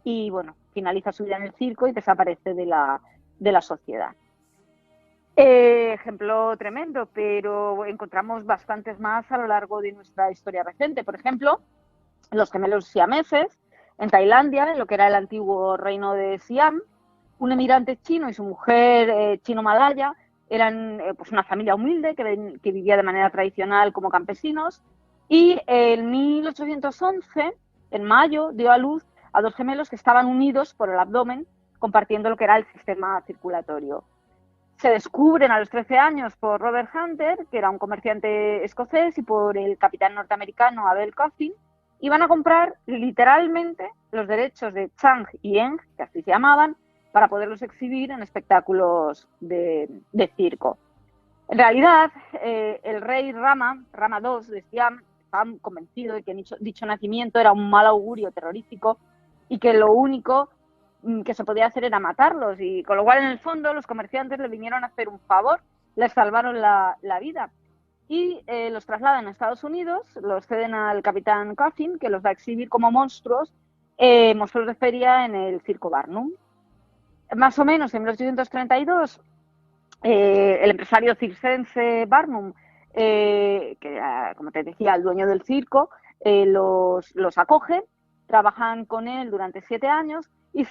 y, bueno, finaliza su vida en el circo y desaparece de la sociedad. Ejemplo tremendo, pero encontramos bastantes más a lo largo de nuestra historia reciente. Por ejemplo, los gemelos siameses en Tailandia, en lo que era el antiguo reino de Siam. Un emirante chino y su mujer chino-malaya eran pues una familia humilde que vivía de manera tradicional como campesinos, y en 1811, en mayo, dio a luz a 2 gemelos que estaban unidos por el abdomen, compartiendo lo que era el sistema circulatorio. Se descubren a los 13 años por Robert Hunter, que era un comerciante escocés, y por el capitán norteamericano Abel Coffin, y van a comprar literalmente los derechos de Chang y Eng, que así se llamaban, para poderlos exhibir en espectáculos de circo. En realidad, el rey Rama II de Siam, estaba convencido de que dicho nacimiento era un mal augurio terrorífico y que lo único que se podía hacer era matarlos, y con lo cual en el fondo los comerciantes le vinieron a hacer un favor, les salvaron la vida y los trasladan a Estados Unidos, los ceden al capitán Coffin, que los va a exhibir como monstruos de feria en el circo Barnum. Más o menos en 1832 el empresario circense Barnum, que era, como te decía, el dueño del circo, los acoge, trabajan con él durante 7 años y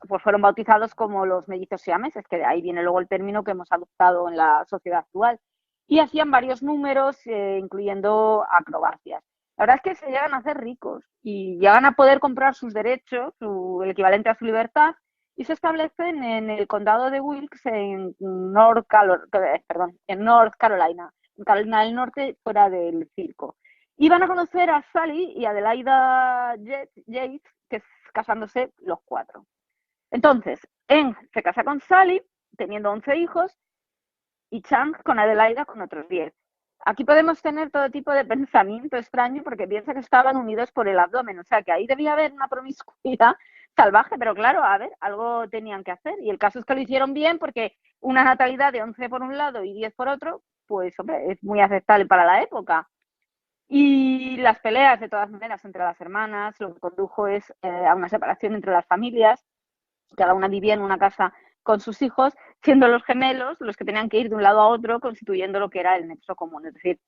pues fueron bautizados como los mellizos siameses, que de ahí viene luego el término que hemos adoptado en la sociedad actual. Y hacían varios números, incluyendo acrobacias. La verdad es que se llegan a hacer ricos y llegan a poder comprar sus derechos, el equivalente a su libertad, y se establecen en el condado de Wilkes, en North Carolina, en Carolina del Norte, fuera del circo. Y van a conocer a Sally y Adelaida Yates, que casándose los 4. Entonces, Eng se casa con Sally, teniendo 11 hijos, y Chang con Adelaida con otros 10. Aquí podemos tener todo tipo de pensamiento extraño porque piensa que estaban unidos por el abdomen, o sea que ahí debía haber una promiscuidad salvaje, pero claro, a ver, algo tenían que hacer, y el caso es que lo hicieron bien porque una natalidad de 11 por un lado y 10 por otro, pues hombre, es muy aceptable para la época. Y las peleas, de todas maneras, entre las hermanas, lo que condujo es a una separación entre las familias. Cada una vivía en una casa con sus hijos, siendo los gemelos los que tenían que ir de un lado a otro, constituyendo lo que era el nexo común. Es decir,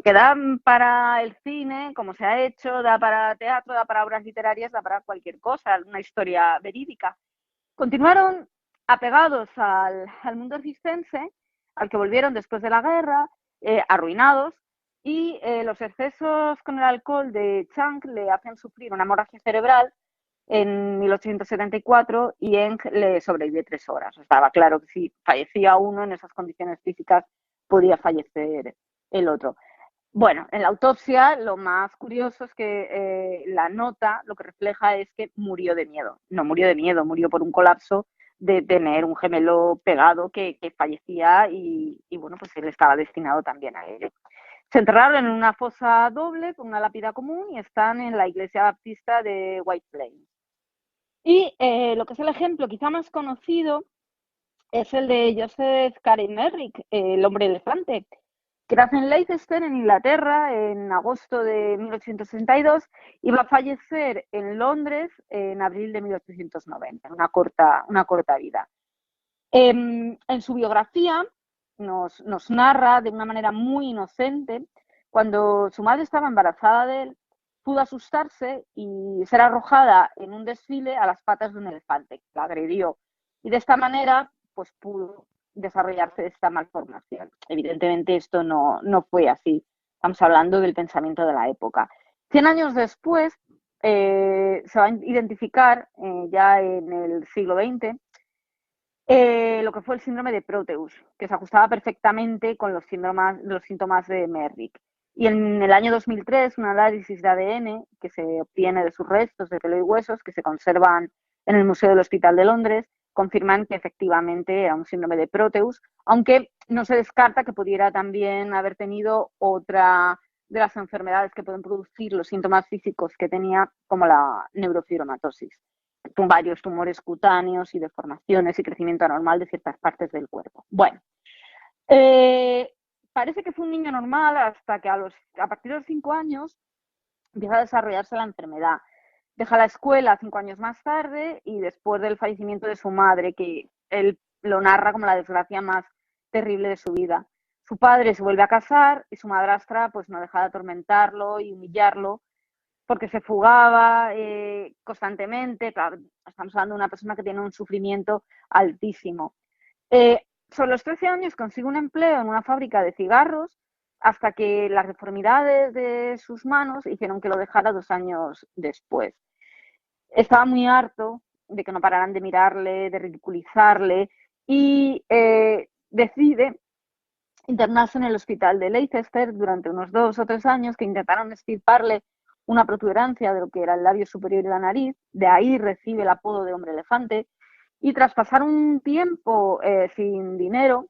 que da para el cine, como se ha hecho, da para teatro, da para obras literarias, da para cualquier cosa, una historia verídica. Continuaron apegados al mundo circense, al que volvieron después de la guerra, arruinados, y los excesos con el alcohol de Chang le hacen sufrir una hemorragia cerebral en 1874 y Eng le sobrevive 3 horas. Estaba claro que si fallecía uno en esas condiciones físicas podía fallecer el otro. Bueno, en la autopsia lo más curioso es que la nota lo que refleja es que murió de miedo. No murió de miedo, murió por un colapso de tener un gemelo pegado que fallecía y bueno, pues él estaba destinado también a ello. Se enterraron en una fosa doble con una lápida común y están en la iglesia baptista de White Plains. Y lo que es el ejemplo quizá más conocido es el de Joseph Karen Merrick, el hombre elefante, que nace en Leicester, en Inglaterra, en agosto de 1862 y va a fallecer en Londres en abril de 1890, una corta vida. En su biografía nos narra de una manera muy inocente cuando su madre estaba embarazada de él, pudo asustarse y ser arrojada en un desfile a las patas de un elefante que la agredió. Y de esta manera, pues pudo desarrollarse esta malformación. Evidentemente esto no fue así. Estamos hablando del pensamiento de la época. 100 años después se va a identificar ya en el siglo XX lo que fue el síndrome de Proteus, que se ajustaba perfectamente con los síntomas de Merrick. Y en el año 2003, un análisis de ADN que se obtiene de sus restos de pelo y huesos, que se conservan en el Museo del Hospital de Londres, confirman que efectivamente era un síndrome de Proteus, aunque no se descarta que pudiera también haber tenido otra de las enfermedades que pueden producir los síntomas físicos que tenía, como la neurofibromatosis, varios tumores cutáneos y deformaciones y crecimiento anormal de ciertas partes del cuerpo. Bueno, parece que fue un niño normal hasta que a partir de los 5 años empieza a desarrollarse la enfermedad. Deja la escuela 5 años más tarde y después del fallecimiento de su madre, que él lo narra como la desgracia más terrible de su vida. Su padre se vuelve a casar y su madrastra pues no deja de atormentarlo y humillarlo porque se fugaba constantemente. Claro, estamos hablando de una persona que tiene un sufrimiento altísimo. Sobre los 13 años consigue un empleo en una fábrica de cigarros hasta que las deformidades de sus manos hicieron que lo dejara 2 años después. Estaba muy harto de que no pararan de mirarle, de ridiculizarle y decide internarse en el hospital de Leicester durante unos 2 o 3 años, que intentaron extirparle una protuberancia de lo que era el labio superior y la nariz. De ahí recibe el apodo de hombre elefante. Y tras pasar un tiempo sin dinero,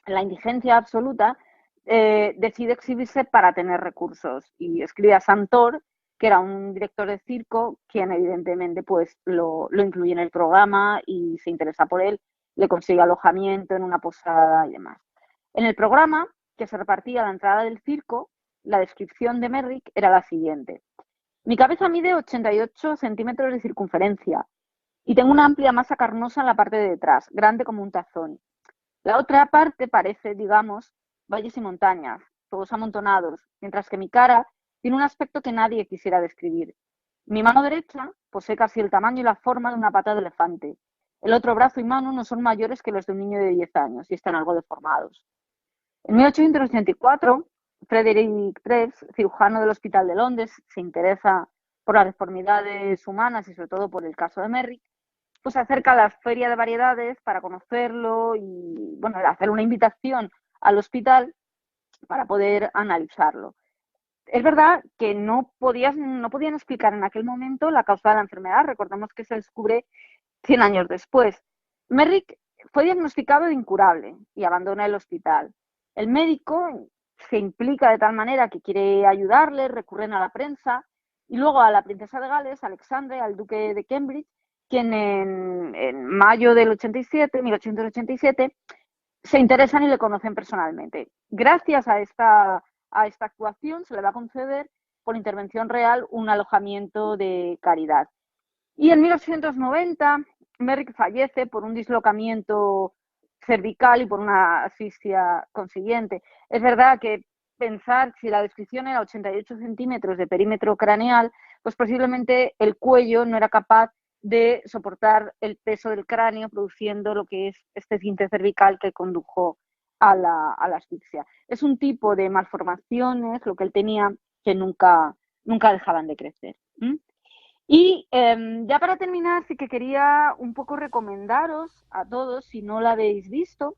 en la indigencia absoluta, decide exhibirse para tener recursos y escribe a Santor, que era un director de circo, quien evidentemente pues lo incluye en el programa y se interesa por él, le consigue alojamiento en una posada y demás. En el programa, que se repartía a la entrada del circo, la descripción de Merrick era la siguiente: mi cabeza mide 88 centímetros de circunferencia y tengo una amplia masa carnosa en la parte de detrás, grande como un tazón. La otra parte parece, digamos, valles y montañas, todos amontonados, mientras que mi cara tiene un aspecto que nadie quisiera describir. Mi mano derecha posee casi el tamaño y la forma de una pata de elefante. El otro brazo y mano no son mayores que los de un niño de 10 años y están algo deformados. En 1884, Frederick Treves, cirujano del Hospital de Londres, se interesa por las deformidades humanas y sobre todo por el caso de Merrick, pues se acerca a la feria de variedades para conocerlo y bueno, hacer una invitación al hospital para poder analizarlo. Es verdad que no podían explicar en aquel momento la causa de la enfermedad. Recordemos que se descubre 100 años después. Merrick fue diagnosticado de incurable y abandona el hospital. El médico se implica de tal manera que quiere ayudarle, recurren a la prensa y luego a la princesa de Gales, Alexandre, al duque de Cambridge, quien en mayo del 1887, se interesan y le conocen personalmente. Gracias a esta actuación se le va a conceder por intervención real un alojamiento de caridad. Y en 1890 Merrick fallece por un dislocamiento cervical y por una asfixia consiguiente. Es verdad que pensar, si la descripción era 88 centímetros de perímetro craneal, pues posiblemente el cuello no era capaz de soportar el peso del cráneo, produciendo lo que es este esfínter cervical que condujo a la asfixia. Es un tipo de malformaciones, lo que él tenía, que nunca dejaban de crecer. Y ya para terminar, sí que quería un poco recomendaros a todos, si no la habéis visto,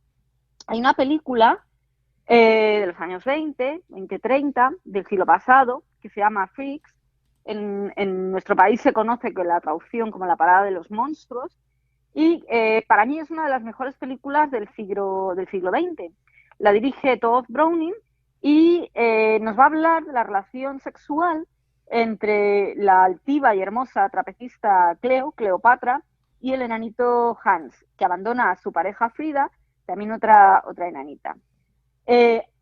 hay una película de los años 20, 30, del siglo pasado, que se llama Freaks. En nuestro país se conoce con la traducción como La parada de los monstruos, y para mí es una de las mejores películas del siglo XX. La dirige Todd Browning y nos va a hablar de la relación sexual entre la altiva y hermosa trapecista Cleopatra, y el enanito Hans, que abandona a su pareja Frida, también otra enanita.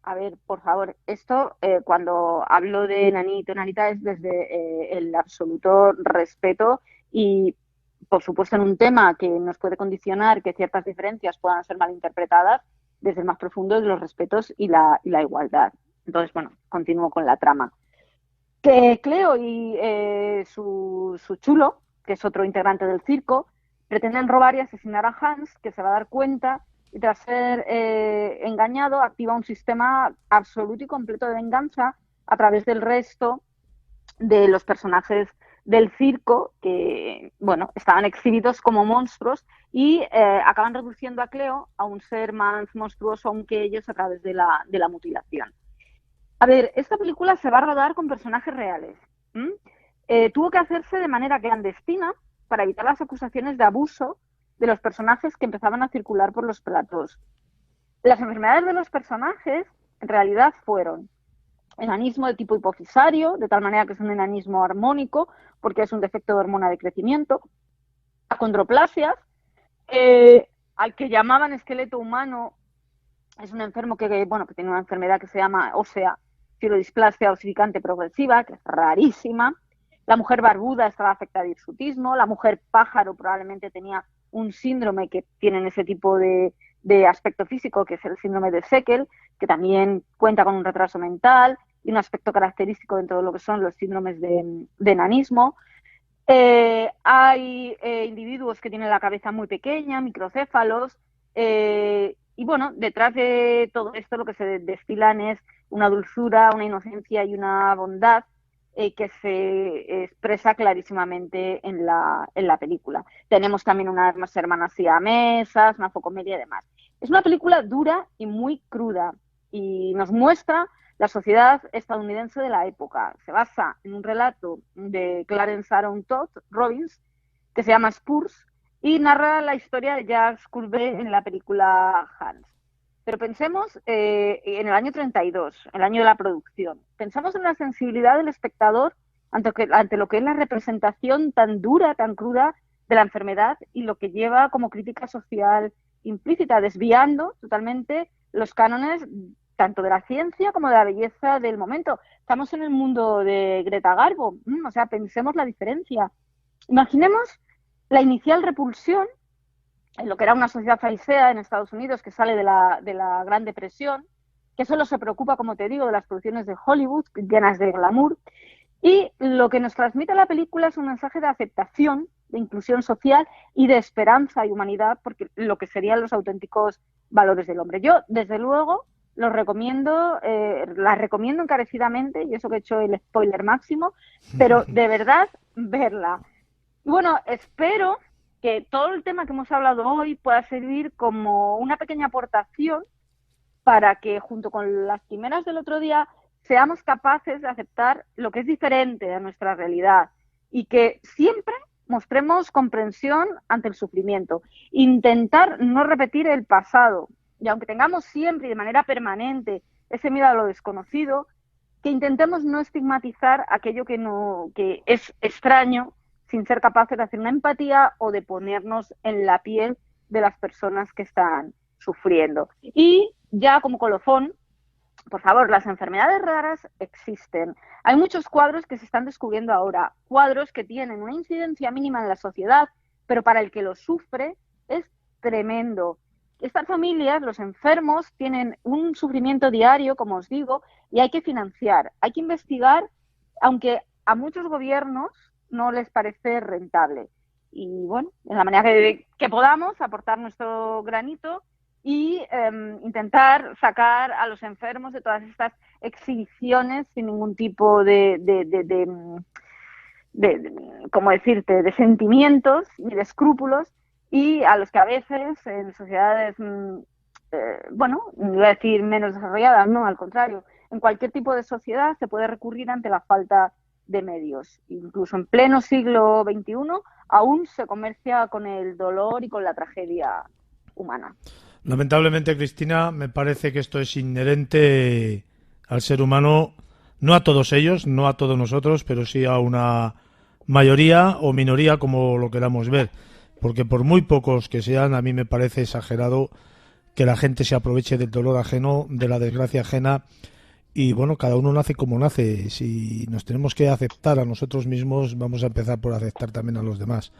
A ver, por favor, esto cuando hablo de enanita es desde el absoluto respeto y, por supuesto, en un tema que nos puede condicionar que ciertas diferencias puedan ser malinterpretadas, desde el más profundo de los respetos y la igualdad. Entonces, bueno, continúo con la trama. Que Cleo y su chulo, que es otro integrante del circo, pretenden robar y asesinar a Hans, que se va a dar cuenta y tras ser engañado activa un sistema absoluto y completo de venganza a través del resto de los personajes del circo que, bueno, estaban exhibidos como monstruos y acaban reduciendo a Cleo a un ser más monstruoso aún que ellos a través de la mutilación. A ver, esta película se va a rodar con personajes reales. Tuvo que hacerse de manera clandestina para evitar las acusaciones de abuso de los personajes que empezaban a circular por los platós. Las enfermedades de los personajes en realidad fueron enanismo de tipo hipofisario, de tal manera que es un enanismo armónico, porque es un defecto de hormona de crecimiento, acondroplasias, al que llamaban esqueleto humano, es un enfermo que tiene una enfermedad que se llama ósea fibrodisplasia osificante progresiva, que es rarísima. La mujer barbuda estaba afectada de hirsutismo, la mujer pájaro probablemente tenía un síndrome que tienen ese tipo de aspecto físico, que es el síndrome de Seckel, que también cuenta con un retraso mental y un aspecto característico dentro de lo que son los síndromes de enanismo. Hay individuos que tienen la cabeza muy pequeña, microcéfalos, y bueno, detrás de todo esto lo que se destilan es una dulzura, una inocencia y una bondad que se expresa clarísimamente en la película. Tenemos también unas hermanas siamesas, una focomedia y demás. Es una película dura y muy cruda y nos muestra la sociedad estadounidense de la época. Se basa en un relato de Clarence Aaron Todd Robbins que se llama Spurs y narra la historia de Jacques Courbet en la película Hans. Pero pensemos en el año 32, el año de la producción. Pensamos en la sensibilidad del espectador ante lo que es la representación tan dura, tan cruda de la enfermedad y lo que lleva como crítica social implícita, desviando totalmente los cánones tanto de la ciencia como de la belleza del momento. Estamos en el mundo de Greta Garbo, o sea, pensemos la diferencia. Imaginemos la inicial repulsión en lo que era una sociedad farisea en Estados Unidos que sale de la Gran Depresión, que solo se preocupa, como te digo, de las producciones de Hollywood llenas de glamour, y lo que nos transmite la película es un mensaje de aceptación, de inclusión social y de esperanza y humanidad, porque lo que serían los auténticos valores del hombre. Yo, desde luego, la recomiendo encarecidamente, y eso que he hecho el spoiler máximo, pero de verdad, verla. Y bueno, espero que todo el tema que hemos hablado hoy pueda servir como una pequeña aportación para que, junto con las quimeras del otro día, seamos capaces de aceptar lo que es diferente a nuestra realidad y que siempre mostremos comprensión ante el sufrimiento. Intentar no repetir el pasado, y aunque tengamos siempre y de manera permanente ese miedo a lo desconocido, que intentemos no estigmatizar aquello que es extraño, sin ser capaces de hacer una empatía o de ponernos en la piel de las personas que están sufriendo. Y ya como colofón, por favor, las enfermedades raras existen. Hay muchos cuadros que se están descubriendo ahora, cuadros que tienen una incidencia mínima en la sociedad, pero para el que lo sufre es tremendo. Estas familias, los enfermos, tienen un sufrimiento diario, como os digo, y hay que financiar, hay que investigar, aunque a muchos gobiernos no les parece rentable. Y bueno, en la manera que podamos aportar nuestro granito y intentar sacar a los enfermos de todas estas exhibiciones sin ningún tipo ¿cómo decirte?, de sentimientos ni de escrúpulos, y a los que a veces en sociedades bueno, voy a decir menos desarrolladas, no, al contrario. En cualquier tipo de sociedad se puede recurrir ante la falta de medios. Incluso en pleno siglo XXI aún se comercia con el dolor y con la tragedia humana.
Lamentablemente, Cristina, me parece que esto es inherente al ser humano, no a todos ellos, no a todos nosotros, pero sí a una mayoría o minoría, como lo queramos ver. Porque por muy pocos que sean, a mí me parece exagerado que la gente se aproveche del dolor ajeno, de la desgracia ajena. Y bueno, cada uno nace como nace. Si nos tenemos que aceptar a nosotros mismos, vamos a empezar por aceptar también a los demás.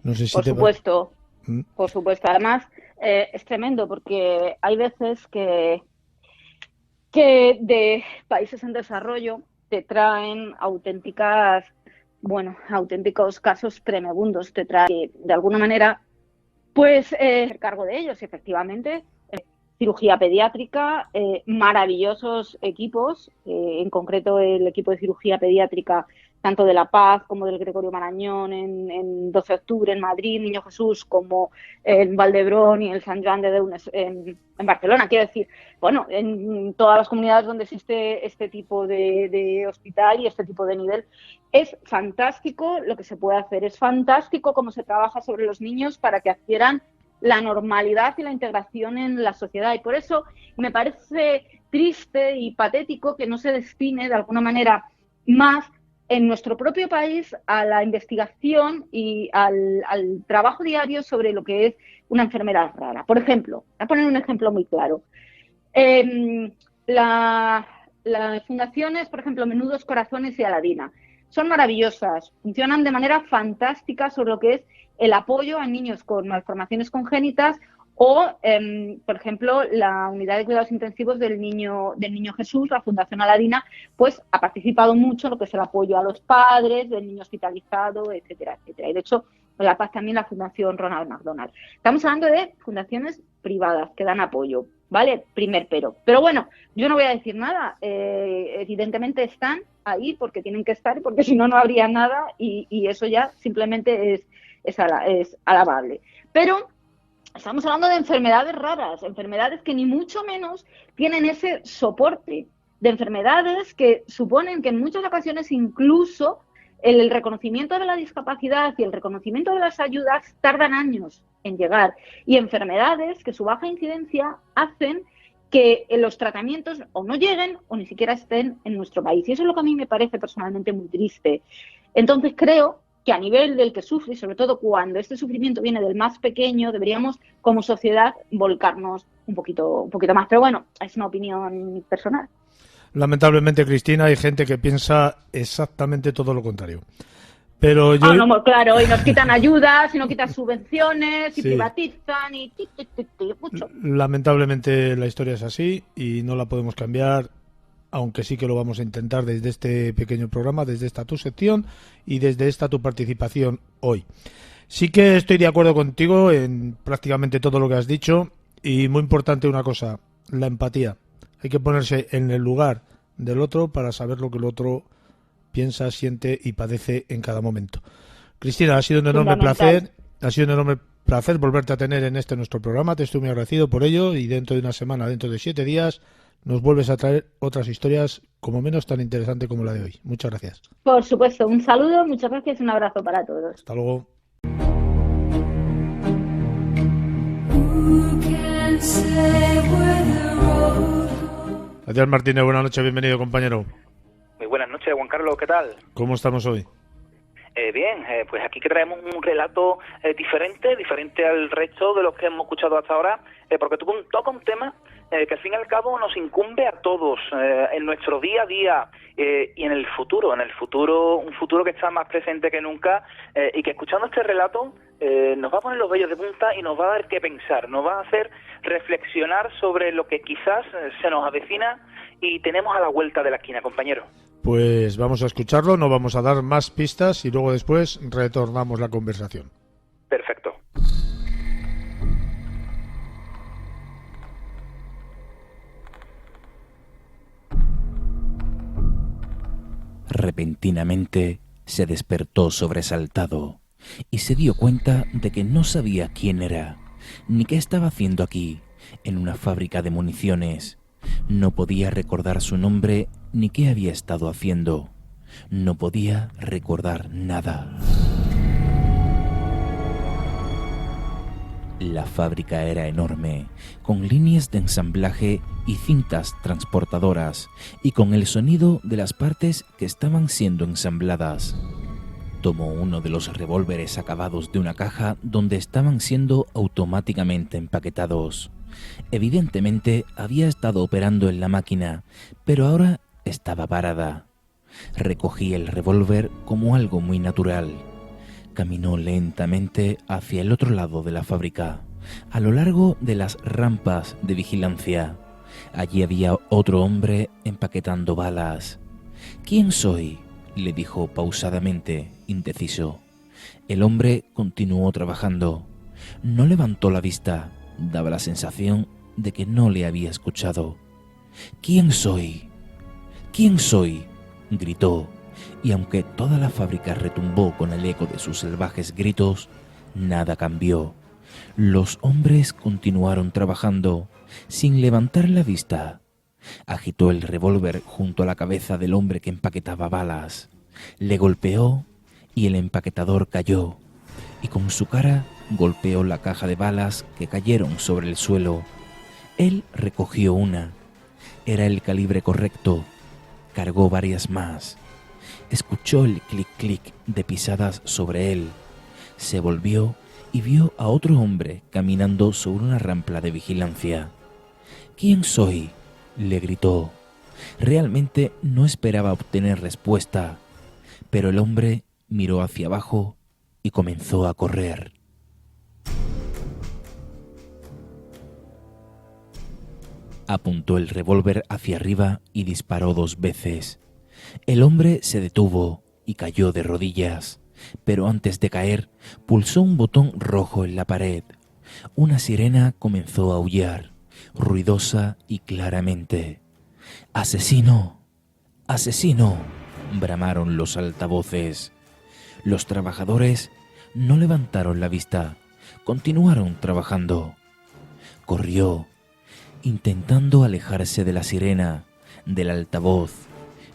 No sé si
por supuesto. Por supuesto. Además, es tremendo porque hay veces que de países en desarrollo te traen auténticos casos tremebundos. Te trae de alguna manera, pues, hacer cargo de ellos, efectivamente. Cirugía pediátrica, maravillosos equipos, en concreto el equipo de cirugía pediátrica tanto de La Paz como del Gregorio Marañón en 12 de octubre en Madrid, Niño Jesús, como en Valdebrón y el Sant Joan de Déu en Barcelona. Quiero decir, bueno, en todas las comunidades donde existe este tipo de hospital y este tipo de nivel, es fantástico lo que se puede hacer, es fantástico cómo se trabaja sobre los niños para que adquieran la normalidad y la integración en la sociedad. Y por eso me parece triste y patético que no se destine de alguna manera más en nuestro propio país a la investigación y al trabajo diario sobre lo que es una enfermedad rara. Por ejemplo, voy a poner un ejemplo muy claro. Las fundaciones, por ejemplo, Menudos Corazones y Aladina, son maravillosas, funcionan de manera fantástica sobre lo que es el apoyo a niños con malformaciones congénitas o, por ejemplo, la unidad de cuidados intensivos del niño Jesús, la Fundación Aladina, pues ha participado mucho en lo que es el apoyo a los padres del niño hospitalizado, etcétera, etcétera. Y de hecho, en La Paz también la Fundación Ronald McDonald. Estamos hablando de fundaciones privadas que dan apoyo, ¿vale? Primer pero. Pero bueno, yo no voy a decir nada. Evidentemente están ahí porque tienen que estar, porque si no, no habría nada y eso ya simplemente es alabable. Pero estamos hablando de enfermedades raras, enfermedades que ni mucho menos tienen ese soporte, de enfermedades que suponen que en muchas ocasiones incluso el reconocimiento de la discapacidad y el reconocimiento de las ayudas tardan años en llegar, y enfermedades que su baja incidencia hacen que los tratamientos o no lleguen o ni siquiera estén en nuestro país. Y eso es lo que a mí me parece personalmente muy triste. Entonces creo que a nivel del que sufre, y sobre todo cuando este sufrimiento viene del más pequeño, deberíamos como sociedad volcarnos un poquito más. Pero bueno, es una opinión personal.
Lamentablemente, Cristina, hay gente que piensa exactamente todo lo contrario. Pero yo...
no, claro, y nos quitan ayudas, y nos quitan subvenciones, y privatizan, y mucho.
Lamentablemente la historia es así y no la podemos cambiar, aunque sí que lo vamos a intentar desde este pequeño programa, desde esta tu sección y desde esta tu participación hoy. Sí que estoy de acuerdo contigo en prácticamente todo lo que has dicho, y muy importante una cosa, la empatía. Hay que ponerse en el lugar del otro para saber lo que el otro piensa, siente y padece en cada momento. Cristina, ha sido un enorme placer, volverte a tener en nuestro programa. Te estoy muy agradecido por ello, y dentro de una semana, dentro de 7 días, nos vuelves a traer otras historias como menos tan interesantes como la de hoy. Muchas gracias.
Por supuesto, un saludo, muchas gracias y un abrazo para todos.
Hasta luego. Adiós, Martínez, buenas noches, bienvenido, compañero.
Muy buenas noches, Juan Carlos, ¿qué tal?
¿Cómo estamos hoy?
Bien, pues aquí que traemos un relato diferente al resto de los que hemos escuchado hasta ahora, porque toca un tema que al fin y al cabo nos incumbe a todos en nuestro día a día y en el futuro, un futuro que está más presente que nunca, y que escuchando este relato nos va a poner los vellos de punta y nos va a dar que pensar, nos va a hacer reflexionar sobre lo que quizás se nos avecina y tenemos a la vuelta de la esquina, compañero.
Pues vamos a escucharlo, no vamos a dar más pistas y luego después retornamos la conversación.
Perfecto.
Repentinamente se despertó sobresaltado y se dio cuenta de que no sabía quién era, ni qué estaba haciendo aquí, en una fábrica de municiones. No podía recordar su nombre ni qué había estado haciendo. No podía recordar nada. La fábrica era enorme, con líneas de ensamblaje y cintas transportadoras, y con el sonido de las partes que estaban siendo ensambladas. Tomó uno de los revólveres acabados de una caja donde estaban siendo automáticamente empaquetados. Evidentemente había estado operando en la máquina, pero ahora estaba parada. Recogí el revólver como algo muy natural. Caminó lentamente hacia el otro lado de la fábrica, a lo largo de las rampas de vigilancia. Allí había otro hombre empaquetando balas. «¿Quién soy?», le dijo pausadamente, indeciso. El hombre continuó trabajando. No levantó la vista. Daba la sensación de que no le había escuchado. «¿Quién soy? ¿Quién soy?», gritó, y aunque toda la fábrica retumbó con el eco de sus salvajes gritos, nada cambió. Los hombres continuaron trabajando, sin levantar la vista. Agitó el revólver junto a la cabeza del hombre que empaquetaba balas. Le golpeó y el empaquetador cayó, y con su cara golpeó la caja de balas que cayeron sobre el suelo. Él recogió una. Era el calibre correcto. Cargó varias más. Escuchó el clic-clic de pisadas sobre él. Se volvió y vio a otro hombre caminando sobre una rampa de vigilancia. «¿Quién soy?», le gritó. Realmente no esperaba obtener respuesta, pero el hombre miró hacia abajo y comenzó a correr. Apuntó el revólver hacia arriba y disparó 2 veces. El hombre se detuvo y cayó de rodillas, pero antes de caer, pulsó un botón rojo en la pared. Una sirena comenzó a aullar, ruidosa y claramente. «¡Asesino! ¡Asesino!», bramaron los altavoces. Los trabajadores no levantaron la vista, continuaron trabajando. Corrió, intentando alejarse de la sirena, del altavoz.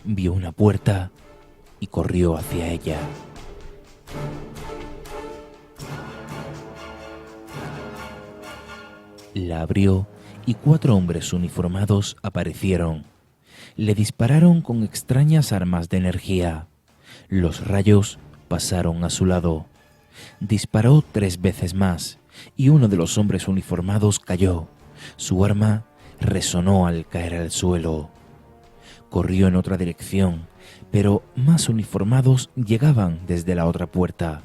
Vio una puerta y corrió hacia ella. La abrió y 4 hombres uniformados aparecieron. Le dispararon con extrañas armas de energía. Los rayos pasaron a su lado. Disparó 3 veces más y uno de los hombres uniformados cayó. Su arma resonó al caer al suelo. Corrió en otra dirección, pero más uniformados llegaban desde la otra puerta.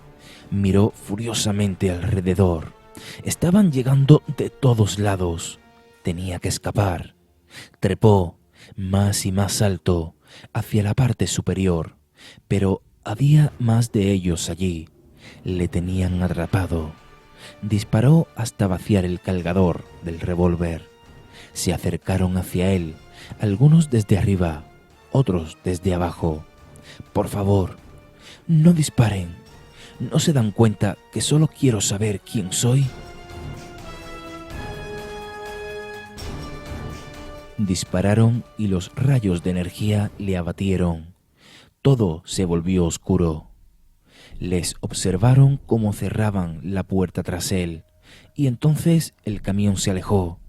Miró furiosamente alrededor. Estaban llegando de todos lados. Tenía que escapar. Trepó más y más alto hacia la parte superior, pero había más de ellos allí. Le tenían atrapado. Disparó hasta vaciar el cargador del revólver. Se acercaron hacia él, algunos desde arriba, otros desde abajo. «Por favor, no disparen. ¿No se dan cuenta que solo quiero saber quién soy?». Dispararon y los rayos de energía le abatieron. Todo se volvió oscuro. Les observaron cómo cerraban la puerta tras él, y entonces el camión se alejó.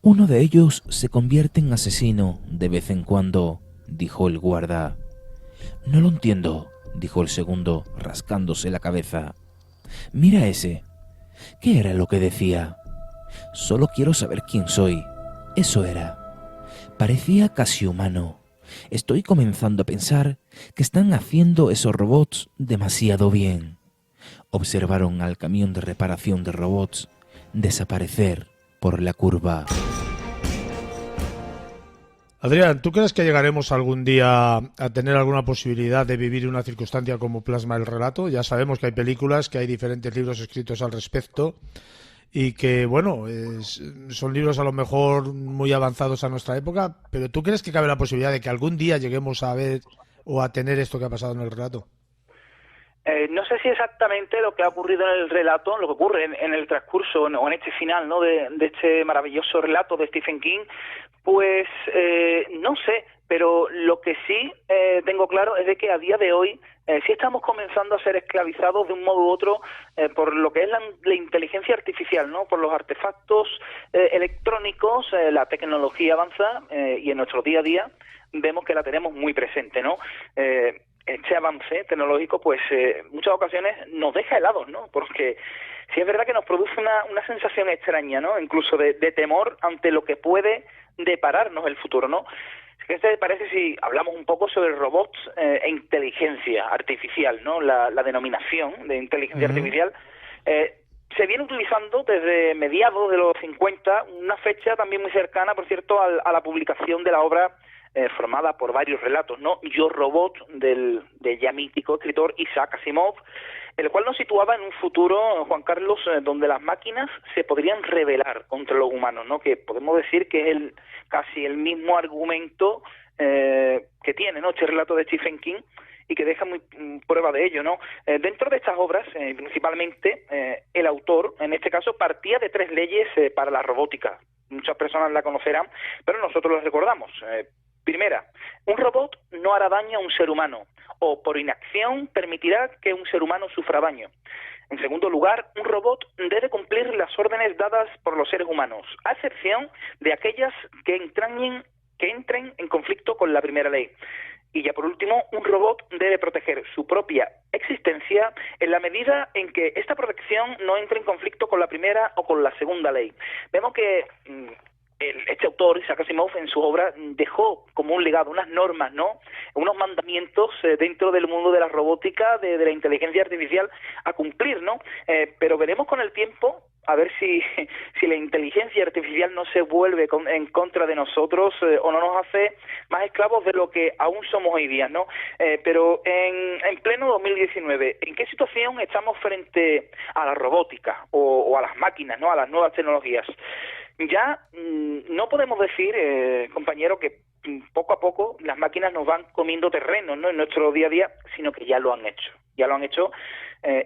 «Uno de ellos se convierte en asesino de vez en cuando», dijo el guarda. «No lo entiendo», dijo el segundo, rascándose la cabeza. «Mira ese. ¿Qué era lo que decía? Solo quiero saber quién soy». Eso era. Parecía casi humano. Estoy comenzando a pensar que están haciendo esos robots demasiado bien. Observaron al camión de reparación de robots desaparecer por la curva.
Adrián, ¿tú crees que llegaremos algún día a tener alguna posibilidad de vivir una circunstancia como plasma el relato? Ya sabemos que hay películas, que hay diferentes libros escritos al respecto y que, bueno, son libros a lo mejor muy avanzados a nuestra época, pero ¿tú crees que cabe la posibilidad de que algún día lleguemos a ver o a tener esto que ha pasado en el relato?
No sé si exactamente lo que ha ocurrido en el relato, lo que ocurre en el transcurso o en este final, ¿no?, de este maravilloso relato de Stephen King, pues no sé, pero lo que sí tengo claro es de que a día de hoy sí estamos comenzando a ser esclavizados de un modo u otro por lo que es la inteligencia artificial, ¿no?, por los artefactos electrónicos. La tecnología avanza y en nuestro día a día vemos que la tenemos muy presente, ¿no? Este avance tecnológico, pues muchas ocasiones nos deja helados, ¿no? Porque sí es verdad que nos produce una sensación extraña, ¿no? Incluso de temor ante lo que puede depararnos el futuro, ¿no? ¿Qué te parece si hablamos un poco sobre robots e inteligencia artificial, ¿no? La denominación de inteligencia artificial se viene utilizando desde mediados de los 50, una fecha también muy cercana, por cierto, a la publicación de la obra formada por varios relatos, ¿no? Yo, Robot, del ya mítico escritor Isaac Asimov, el cual nos situaba en un futuro, Juan Carlos, donde las máquinas se podrían rebelar contra los humanos, ¿no? Que podemos decir que es casi el mismo argumento que tiene, ¿no?, este relato de Stephen King, y que deja muy prueba de ello, ¿no? Dentro de estas obras, principalmente, el autor, en este caso, partía de 3 leyes para la robótica. Muchas personas la conocerán, pero nosotros las recordamos. Primera, un robot no hará daño a un ser humano, o por inacción permitirá que un ser humano sufra daño. En segundo lugar, un robot debe cumplir las órdenes dadas por los seres humanos, a excepción de aquellas que entren en conflicto con la primera ley. Y ya por último, un robot debe proteger su propia existencia en la medida en que esta protección no entre en conflicto con la primera o con la segunda ley. Vemos que este autor, Isaac Asimov, en su obra dejó como un legado unas normas, ¿no?, unos mandamientos dentro del mundo de la robótica, de la inteligencia artificial a cumplir, ¿no? Pero veremos con el tiempo a ver si la inteligencia artificial no se vuelve en contra de nosotros o no nos hace más esclavos de lo que aún somos hoy día, ¿no? Pero en pleno 2019, ¿en qué situación estamos frente a la robótica o a las máquinas, ¿no?, a las nuevas tecnologías? Ya no podemos decir, compañero, que poco a poco las máquinas nos van comiendo terreno, ¿no?, en nuestro día a día, sino que ya lo han hecho.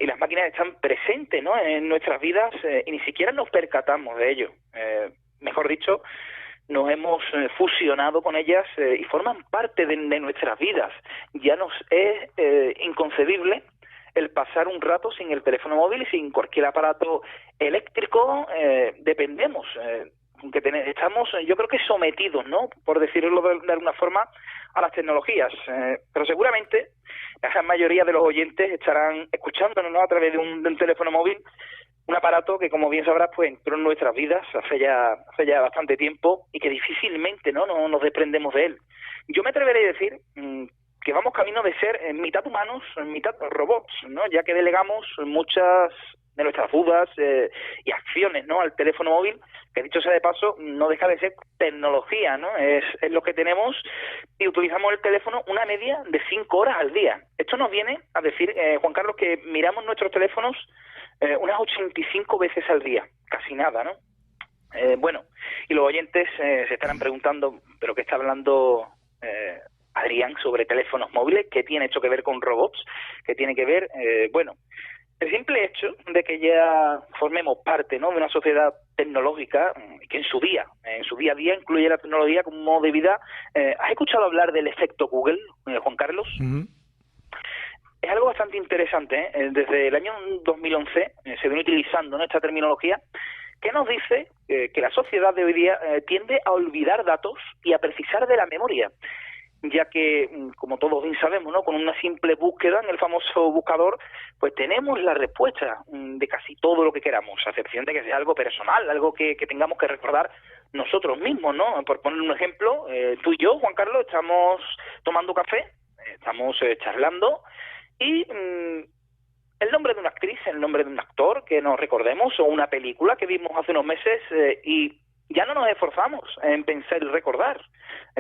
Y las máquinas están presentes, ¿no?, en nuestras vidas y ni siquiera nos percatamos de ello. Mejor dicho, nos hemos fusionado con ellas y forman parte de nuestras vidas. Ya nos es inconcebible el pasar un rato sin el teléfono móvil y sin cualquier aparato eléctrico. Dependemos, estamos, yo creo que sometidos, ¿no?, por decirlo de alguna forma, a las tecnologías. Pero seguramente la gran mayoría de los oyentes estarán escuchándonos, ¿no?, a través de un teléfono móvil, un aparato que, como bien sabrás, pues entró en nuestras vidas hace ya bastante tiempo y que difícilmente no nos desprendemos de él. Yo me atreveré a decir que vamos camino de ser mitad humanos, mitad robots, ¿no?, ya que delegamos muchas de nuestras dudas y acciones, ¿no?, al teléfono móvil, que dicho sea de paso, no deja de ser tecnología, ¿no? Es lo que tenemos, y utilizamos el teléfono una media de 5 horas al día. Esto nos viene a decir, Juan Carlos, que miramos nuestros teléfonos unas 85 veces al día, casi nada, ¿no? Bueno, y los oyentes se estarán preguntando, ¿pero qué está hablando Adrián sobre teléfonos móviles? ¿Qué tiene esto que ver con robots? ¿Qué tiene que ver? Bueno, el simple hecho de que ya formemos parte, ¿no?, de una sociedad tecnológica que en su día a día incluye la tecnología como modo de vida. ¿Has escuchado hablar del efecto Google, Juan Carlos? Es algo bastante interesante, ¿eh? Desde el año 2011 se viene utilizando, ¿no?, esta terminología, que nos dice que la sociedad de hoy día tiende a olvidar datos y a precisar de la memoria, ya que, como todos bien sabemos, ¿no?, con una simple búsqueda en el famoso buscador, pues tenemos la respuesta de casi todo lo que queramos, a excepción de que sea algo personal, algo que tengamos que recordar nosotros mismos, ¿no? Por poner un ejemplo, tú y yo, Juan Carlos, estamos tomando café, estamos charlando, y el nombre de una actriz, el nombre de un actor que nos recordemos, o una película que vimos hace unos meses, y ya no nos esforzamos en pensar y recordar,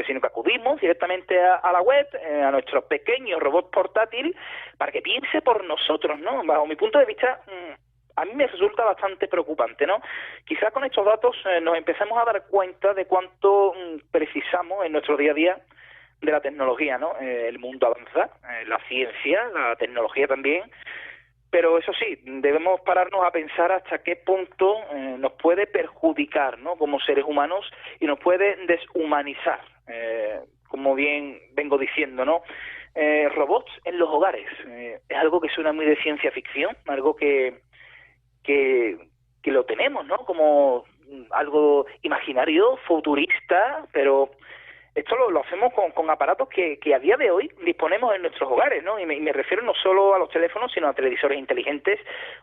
sino que acudimos directamente a la web, a nuestro pequeño robot portátil, para que piense por nosotros, ¿no? Bajo mi punto de vista, a mí me resulta bastante preocupante, ¿no? Quizás con estos datos nos empecemos a dar cuenta de cuánto precisamos en nuestro día a día de la tecnología, ¿no? El mundo avanza, la ciencia, la tecnología también, pero eso sí, debemos pararnos a pensar hasta qué punto nos puede perjudicar, ¿no? Como seres humanos, y nos puede deshumanizar, como bien vengo diciendo, ¿no? Robots en los hogares, es algo que suena muy de ciencia ficción, algo que lo tenemos, ¿no? Como algo imaginario, futurista, pero esto lo hacemos con aparatos que a día de hoy disponemos en nuestros hogares, ¿no? Y me refiero no solo a los teléfonos, sino a televisores inteligentes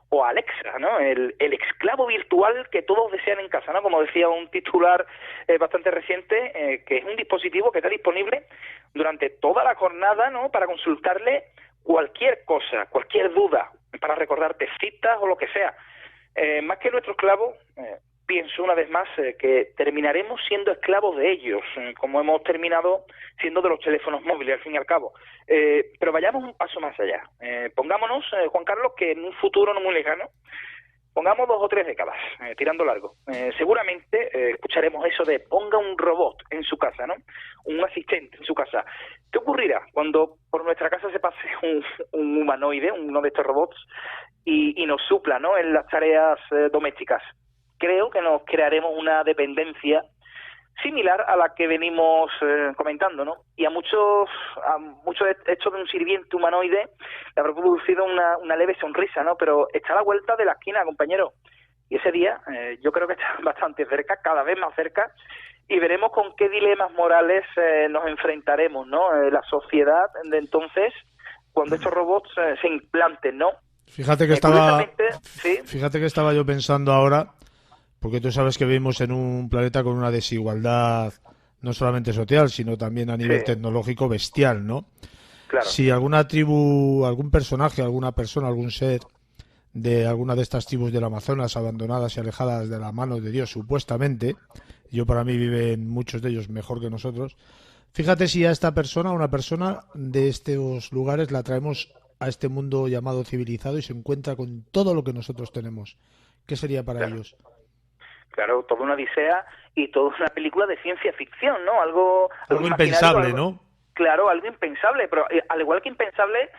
o a Alexa, ¿no? El esclavo virtual que todos desean en casa, ¿no? Como decía un titular bastante reciente, que es un dispositivo que está disponible durante toda la jornada, ¿no? Para consultarle cualquier cosa, cualquier duda, para recordarte citas o lo que sea. Más que nuestro esclavo, pienso una vez más que terminaremos siendo esclavos de ellos, como hemos terminado siendo de los teléfonos móviles, al fin y al cabo. Pero vayamos un paso más allá. Pongámonos, Juan Carlos, que en un futuro no muy lejano, pongamos 2 o 3 décadas, tirando largo. Seguramente escucharemos eso de ponga un robot en su casa, ¿no? Un asistente en su casa. ¿Qué ocurrirá cuando por nuestra casa se pase un humanoide, uno de estos robots, y nos supla, ¿no? En las tareas domésticas? Creo que nos crearemos una dependencia similar a la que venimos comentando, ¿no? Y a muchos esto de un sirviente humanoide le habrá producido una leve sonrisa, ¿no? Pero está a la vuelta de la esquina, compañero. Y ese día yo creo que está bastante cerca, cada vez más cerca, y veremos con qué dilemas morales nos enfrentaremos, ¿no? La sociedad de entonces, cuando estos robots se implanten, ¿no?
Fíjate que estaba yo pensando ahora, porque tú sabes que vivimos en un planeta con una desigualdad no solamente social, sino también a nivel tecnológico bestial, ¿no?
Claro.
Si alguna tribu, algún personaje, alguna persona, algún ser de alguna de estas tribus del Amazonas abandonadas y alejadas de la mano de Dios, supuestamente, yo para mí viven muchos de ellos mejor que nosotros, fíjate si a esta persona, una persona de estos lugares, la traemos a este mundo llamado civilizado y se encuentra con todo lo que nosotros tenemos. ¿Qué sería para ellos?
Claro, toda una odisea y toda una película de ciencia ficción, ¿no? Algo
impensable, ¿no?
Claro, algo impensable, pero al igual que impensable,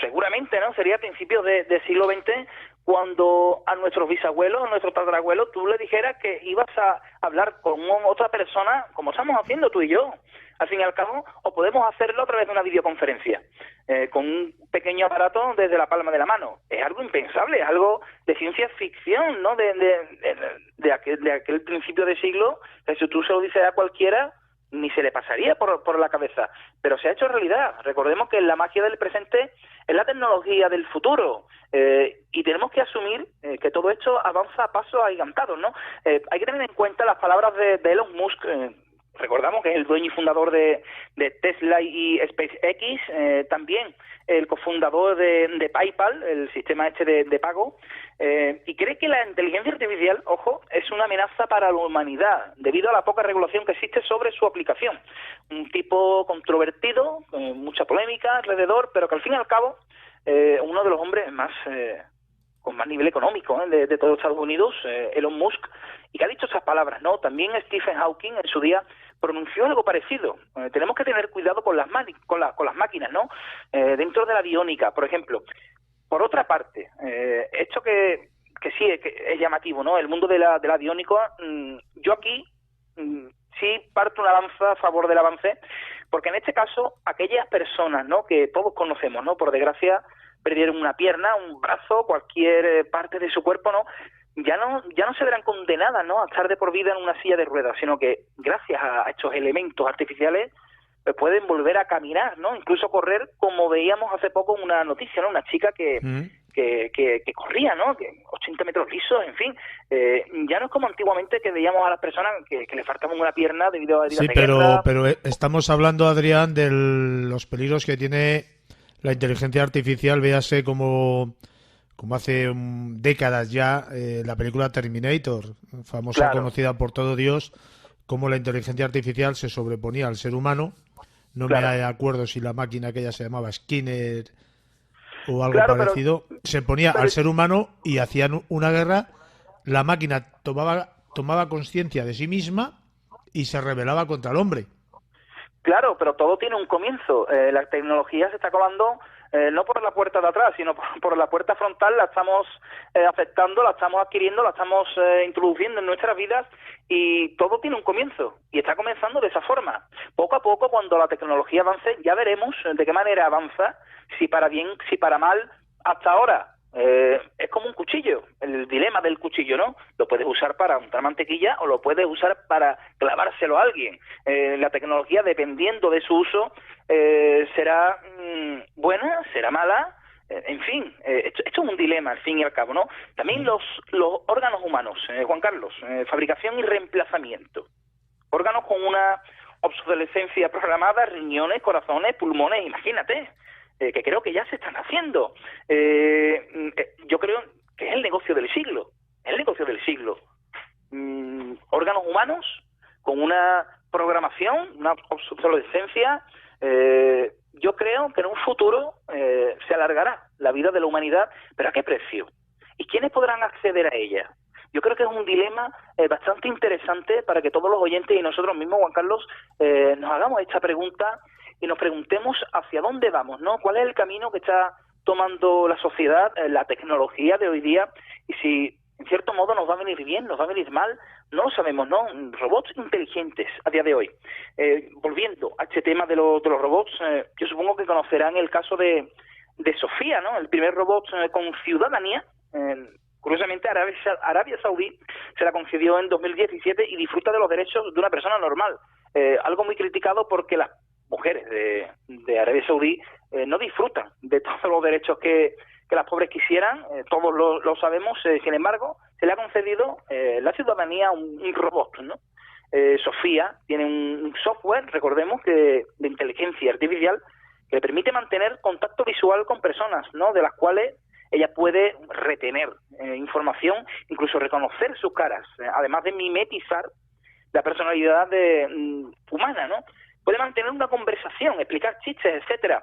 seguramente, ¿no? Sería a principios del siglo XX cuando a nuestros bisabuelos, a nuestros tatarabuelos, tú le dijeras que ibas a hablar con otra persona, como estamos haciendo tú y yo, al fin y al cabo, o podemos hacerlo a través de una videoconferencia, con un pequeño aparato desde la palma de la mano. Es algo impensable, es algo de ciencia ficción, ¿no? De aquel principio de siglo, que si tú se lo dices a cualquiera, ni se le pasaría por la cabeza, pero se ha hecho realidad. Recordemos que la magia del presente es la tecnología del futuro, y tenemos que asumir que todo esto avanza a pasos agigantados, ¿no? Hay que tener en cuenta las palabras de Elon Musk. Recordamos que es el dueño y fundador de Tesla y SpaceX, también el cofundador de PayPal, el sistema de pago, y cree que la inteligencia artificial, ojo, es una amenaza para la humanidad debido a la poca regulación que existe sobre su aplicación. Un tipo controvertido, con mucha polémica alrededor, pero que al fin y al cabo uno de los hombres con más nivel económico de todo Estados Unidos, Elon Musk, y que ha dicho esas palabras, ¿no? También Stephen Hawking en su día pronunció algo parecido. Tenemos que tener cuidado con las máquinas, ¿no? Dentro de la biónica, por ejemplo. Por otra parte, esto que sí es llamativo, ¿no? El mundo de la biónica, yo aquí sí parto una lanza a favor del avance, porque en este caso, aquellas personas, ¿no? Que todos conocemos, ¿no? Por desgracia, perdieron una pierna, un brazo, cualquier parte de su cuerpo, ¿no? Ya no se verán condenadas, ¿no? A estar de por vida en una silla de ruedas, sino que gracias a estos elementos artificiales pueden volver a caminar, ¿no? Incluso correr, como veíamos hace poco una noticia, ¿no? Una chica que corría, ¿no? Que 80 metros lisos, en fin. Ya no es como antiguamente que veíamos a las personas que le faltaban una pierna debido a heridas de guerra.
pero estamos hablando, Adrián, de los peligros que tiene la inteligencia artificial. Véase como hace décadas ya la película Terminator, famosa, claro, conocida por todo Dios, cómo la inteligencia artificial se sobreponía al ser humano. No me acuerdo si la máquina aquella se llamaba Skinner o algo parecido. Se ponía al ser humano y hacían una guerra. La máquina tomaba conciencia de sí misma y se rebelaba contra el hombre.
Claro, pero todo tiene un comienzo. La tecnología se está colando no por la puerta de atrás, sino por la puerta frontal. La estamos aceptando, la estamos adquiriendo, la estamos introduciendo en nuestras vidas, y todo tiene un comienzo y está comenzando de esa forma. Poco a poco, cuando la tecnología avance, ya veremos de qué manera avanza, si para bien, si para mal. Hasta ahora es como un cuchillo, el dilema del cuchillo, ¿no? Lo puedes usar para untar mantequilla o lo puedes usar para clavárselo a alguien. La tecnología, dependiendo de su uso, será buena, será mala, en fin, esto es un dilema al fin y al cabo, ¿no? También los órganos humanos, Juan Carlos, fabricación y reemplazamiento. Órganos con una obsolescencia programada, riñones, corazones, pulmones, imagínate. Que creo que ya se están haciendo. Yo creo que es el negocio del siglo. Órganos humanos con una programación, una obsolescencia. Yo creo que en un futuro se alargará la vida de la humanidad, pero ¿a qué precio? ¿Y quiénes podrán acceder a ella? Yo creo que es un dilema bastante interesante para que todos los oyentes y nosotros mismos, Juan Carlos, nos hagamos esta pregunta y nos preguntemos hacia dónde vamos, ¿no? ¿Cuál es el camino que está tomando la sociedad, la tecnología de hoy día? Y si, en cierto modo, nos va a venir bien, nos va a venir mal, no lo sabemos, ¿no? Robots inteligentes a día de hoy. Volviendo a este tema de los robots, yo supongo que conocerán el caso de Sofía, ¿no? El primer robot con ciudadanía. Curiosamente, Arabia Saudí se la concedió en 2017 y disfruta de los derechos de una persona normal. Algo muy criticado porque las mujeres de Arabia Saudí no disfrutan de todos los derechos que las pobres quisieran, todos lo sabemos. Sin embargo, se le ha concedido la ciudadanía a un robot, ¿no? Sofía tiene un software, recordemos, de inteligencia artificial que le permite mantener contacto visual con personas, ¿no? De las cuales ella puede retener información, incluso reconocer sus caras, además de mimetizar la personalidad humana, ¿no? Puede mantener una conversación, explicar chistes, etcétera.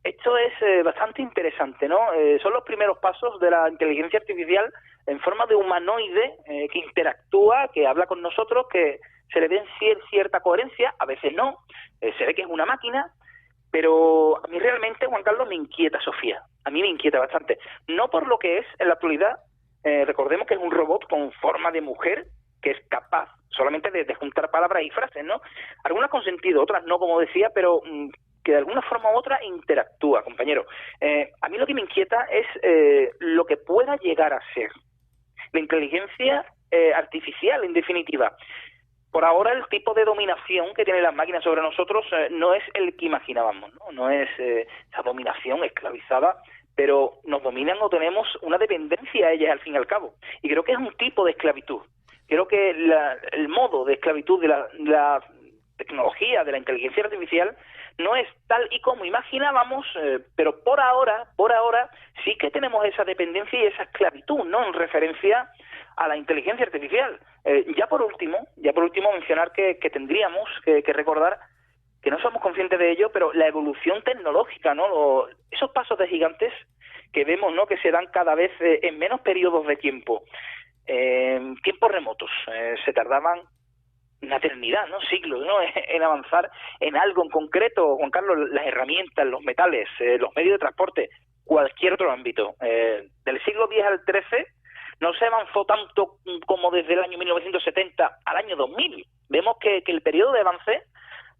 Esto es bastante interesante, ¿no? Son los primeros pasos de la inteligencia artificial en forma de humanoide que interactúa, que habla con nosotros, que se le ve cierta coherencia, a veces no, se ve que es una máquina, pero a mí realmente, Juan Carlos, me inquieta Sofía. A mí me inquieta bastante. No por lo que es en la actualidad, recordemos que es un robot con forma de mujer, que es capaz solamente de juntar palabras y frases, ¿no? Algunas con sentido, otras no, como decía, pero que de alguna forma u otra interactúa, compañero. A mí lo que me inquieta es lo que pueda llegar a ser la inteligencia artificial, en definitiva. Por ahora, el tipo de dominación que tienen las máquinas sobre nosotros no es el que imaginábamos, ¿no? No es esa dominación esclavizada, pero nos dominan o tenemos una dependencia a ellas al fin y al cabo. Y creo que es un tipo de esclavitud. Creo que el modo de esclavitud de la tecnología, de la inteligencia artificial, no es tal y como imaginábamos, pero por ahora sí que tenemos esa dependencia y esa esclavitud, ¿no? En referencia a la inteligencia artificial. Ya por último mencionar que tendríamos que recordar que no somos conscientes de ello, pero la evolución tecnológica, ¿no? Esos pasos de gigantes que vemos, ¿no? Que se dan cada vez en menos periodos de tiempo. Tiempos remotos, se tardaban una eternidad, ¿no? Siglos, ¿no? En avanzar en algo en concreto, Juan Carlos, las herramientas, los metales, los medios de transporte, cualquier otro ámbito. Del siglo X al XIII no se avanzó tanto como desde el año 1970 al año 2000. Vemos que el periodo de avance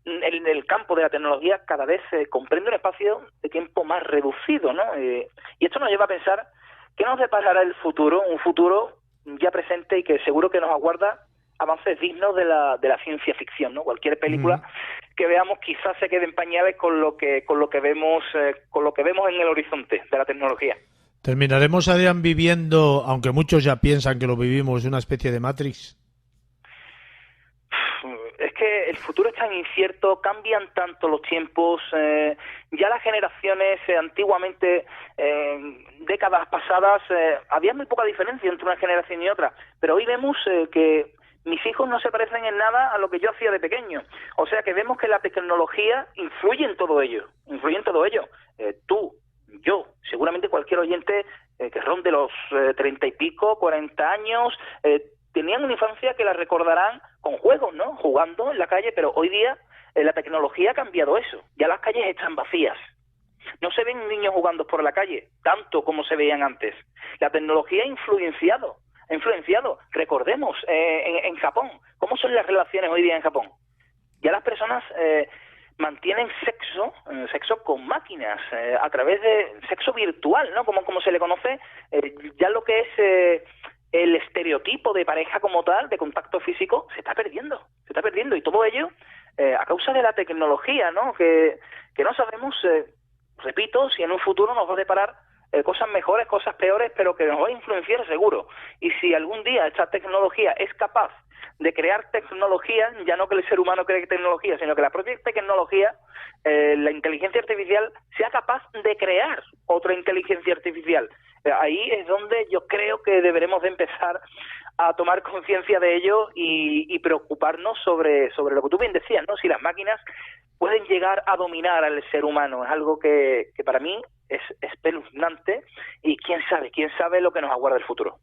en el campo de la tecnología cada vez comprende un espacio de tiempo más reducido, ¿no? Y esto nos lleva a pensar qué nos deparará el futuro, un futuro ya presente y que seguro que nos aguarda avances dignos de la ciencia ficción, ¿no? Cualquier película que veamos quizás se quede en pañales con lo que vemos en el horizonte de la tecnología.
¿Terminaremos, Adrián, viviendo, aunque muchos ya piensan que lo vivimos, una especie de Matrix?
Es que el futuro es tan incierto, cambian tanto los tiempos, ya las generaciones antiguamente, décadas pasadas, había muy poca diferencia entre una generación y otra, pero hoy vemos que mis hijos no se parecen en nada a lo que yo hacía de pequeño, o sea que vemos que la tecnología influye en todo ello, tú, yo, seguramente cualquier oyente que ronde los 30 y pico, 40 años, tenían una infancia que la recordarán con juegos, ¿no? Jugando en la calle, pero hoy día La tecnología ha cambiado eso. Ya las calles están vacías. No se ven niños jugando por la calle tanto como se veían antes. La tecnología ha influenciado. Recordemos, en Japón, ¿cómo son las relaciones hoy día en Japón? Ya las personas mantienen sexo con máquinas, a través de sexo virtual, ¿no? Como se le conoce, ya lo que es el estereotipo de pareja como tal, de contacto físico, se está perdiendo, y todo ello a causa de la tecnología, ¿no? Que no sabemos, repito, si en un futuro nos va a deparar cosas mejores, cosas peores, pero que nos va a influenciar seguro. Y si algún día esta tecnología es capaz de crear tecnología, ya no que el ser humano cree tecnología, sino que la propia tecnología, la inteligencia artificial, sea capaz de crear otra inteligencia artificial. Ahí es donde yo creo que deberemos de empezar a tomar conciencia de ello y preocuparnos sobre lo que tú bien decías, ¿no? Si las máquinas pueden llegar a dominar al ser humano, es algo que para mí es espeluznante, y quién sabe lo que nos aguarda el futuro.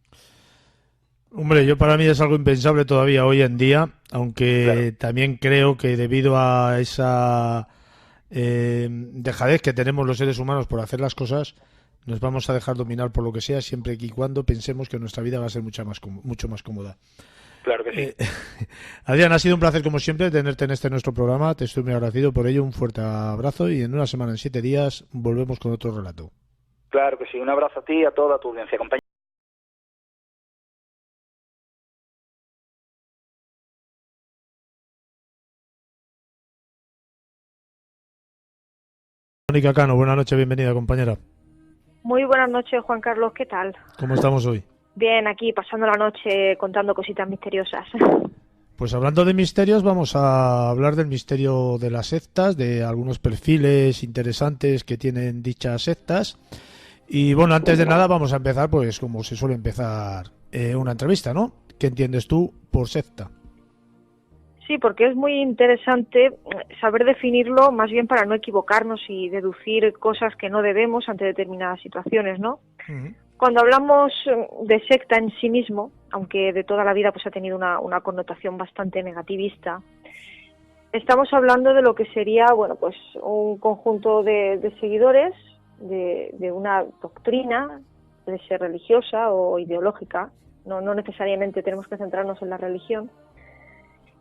Hombre, para mí es algo impensable todavía hoy en día, aunque
Claro.
también creo que debido a esa dejadez que tenemos los seres humanos por hacer las cosas, nos vamos a dejar dominar por lo que sea, siempre y cuando pensemos que nuestra vida va a ser mucho más cómoda.
Claro que sí.
Adrián, ha sido un placer como siempre tenerte en nuestro programa, te estoy muy agradecido por ello, un fuerte abrazo y en una semana, en 7 días, volvemos con otro relato.
Claro que sí, un abrazo a ti y a toda tu audiencia, compañero.
Mónica Cano, buenas noches, bienvenida, compañera.
Muy buenas noches, Juan Carlos, ¿qué tal?
¿Cómo estamos hoy?
Bien, aquí pasando la noche contando cositas misteriosas.
Pues hablando de misterios, vamos a hablar del misterio de las sectas, de algunos perfiles interesantes que tienen dichas sectas. Y bueno, antes de nada vamos a empezar, pues como se suele empezar una entrevista, ¿no? ¿Qué entiendes tú por secta?
Sí, porque es muy interesante saber definirlo, más bien para no equivocarnos y deducir cosas que no debemos ante determinadas situaciones, ¿no?
Uh-huh.
Cuando hablamos de secta en sí mismo, aunque de toda la vida pues ha tenido una connotación bastante negativista, estamos hablando de lo que sería, bueno, pues un conjunto de seguidores de una doctrina, puede ser religiosa o ideológica, no necesariamente tenemos que centrarnos en la religión,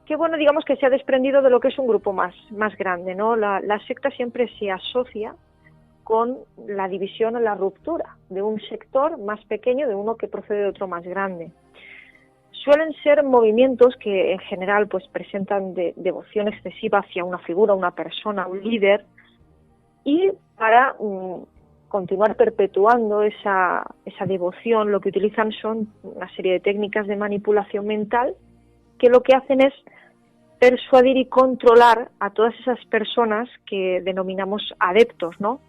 que bueno, digamos que se ha desprendido de lo que es un grupo más grande, ¿no? La secta siempre se asocia con la división o la ruptura de un sector más pequeño de uno que procede de otro más grande. Suelen ser movimientos que en general pues presentan devoción excesiva hacia una figura, una persona, un líder, y para continuar perpetuando esa devoción, lo que utilizan son una serie de técnicas de manipulación mental que lo que hacen es persuadir y controlar a todas esas personas que denominamos adeptos, ¿no?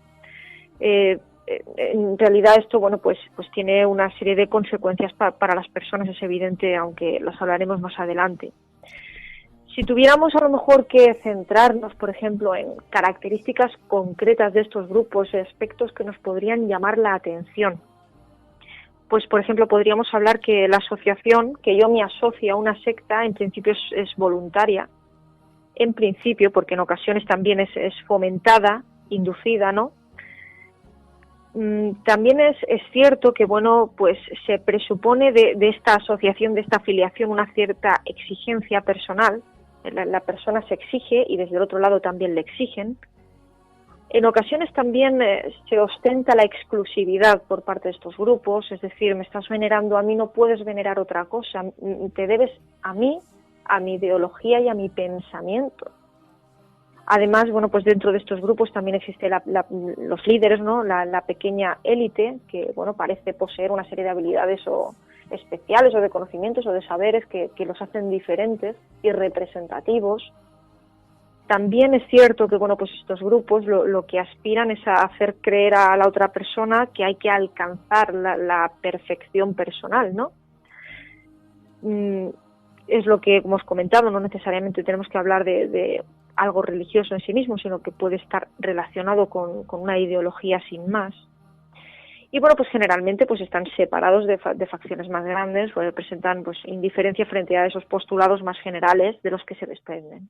En realidad esto, bueno, pues tiene una serie de consecuencias para las personas, es evidente, aunque las hablaremos más adelante. Si tuviéramos a lo mejor que centrarnos, por ejemplo, en características concretas de estos grupos, aspectos que nos podrían llamar la atención, pues por ejemplo podríamos hablar que la asociación, que yo me asocio a una secta, en principio es voluntaria, en principio, porque en ocasiones también es fomentada, inducida, ¿no? También es cierto que, bueno, pues se presupone de esta asociación, de esta afiliación, una cierta exigencia personal. La persona se exige y desde el otro lado también le exigen. En ocasiones también se ostenta la exclusividad por parte de estos grupos, es decir, me estás venerando a mí, no puedes venerar otra cosa, te debes a mí, a mi ideología y a mi pensamiento. Además, bueno, pues dentro de estos grupos también existen los líderes, ¿no? La pequeña élite que, bueno, parece poseer una serie de habilidades o especiales o de conocimientos o de saberes que los hacen diferentes y representativos. También es cierto que, bueno, pues estos grupos lo que aspiran es a hacer creer a la otra persona que hay que alcanzar la perfección personal, ¿no? Es lo que hemos comentado, no necesariamente tenemos que hablar de algo religioso en sí mismo, sino que puede estar relacionado con una ideología sin más. Y bueno, pues generalmente pues están separados de facciones más grandes, pues presentan pues indiferencia frente a esos postulados más generales de los que se desprenden.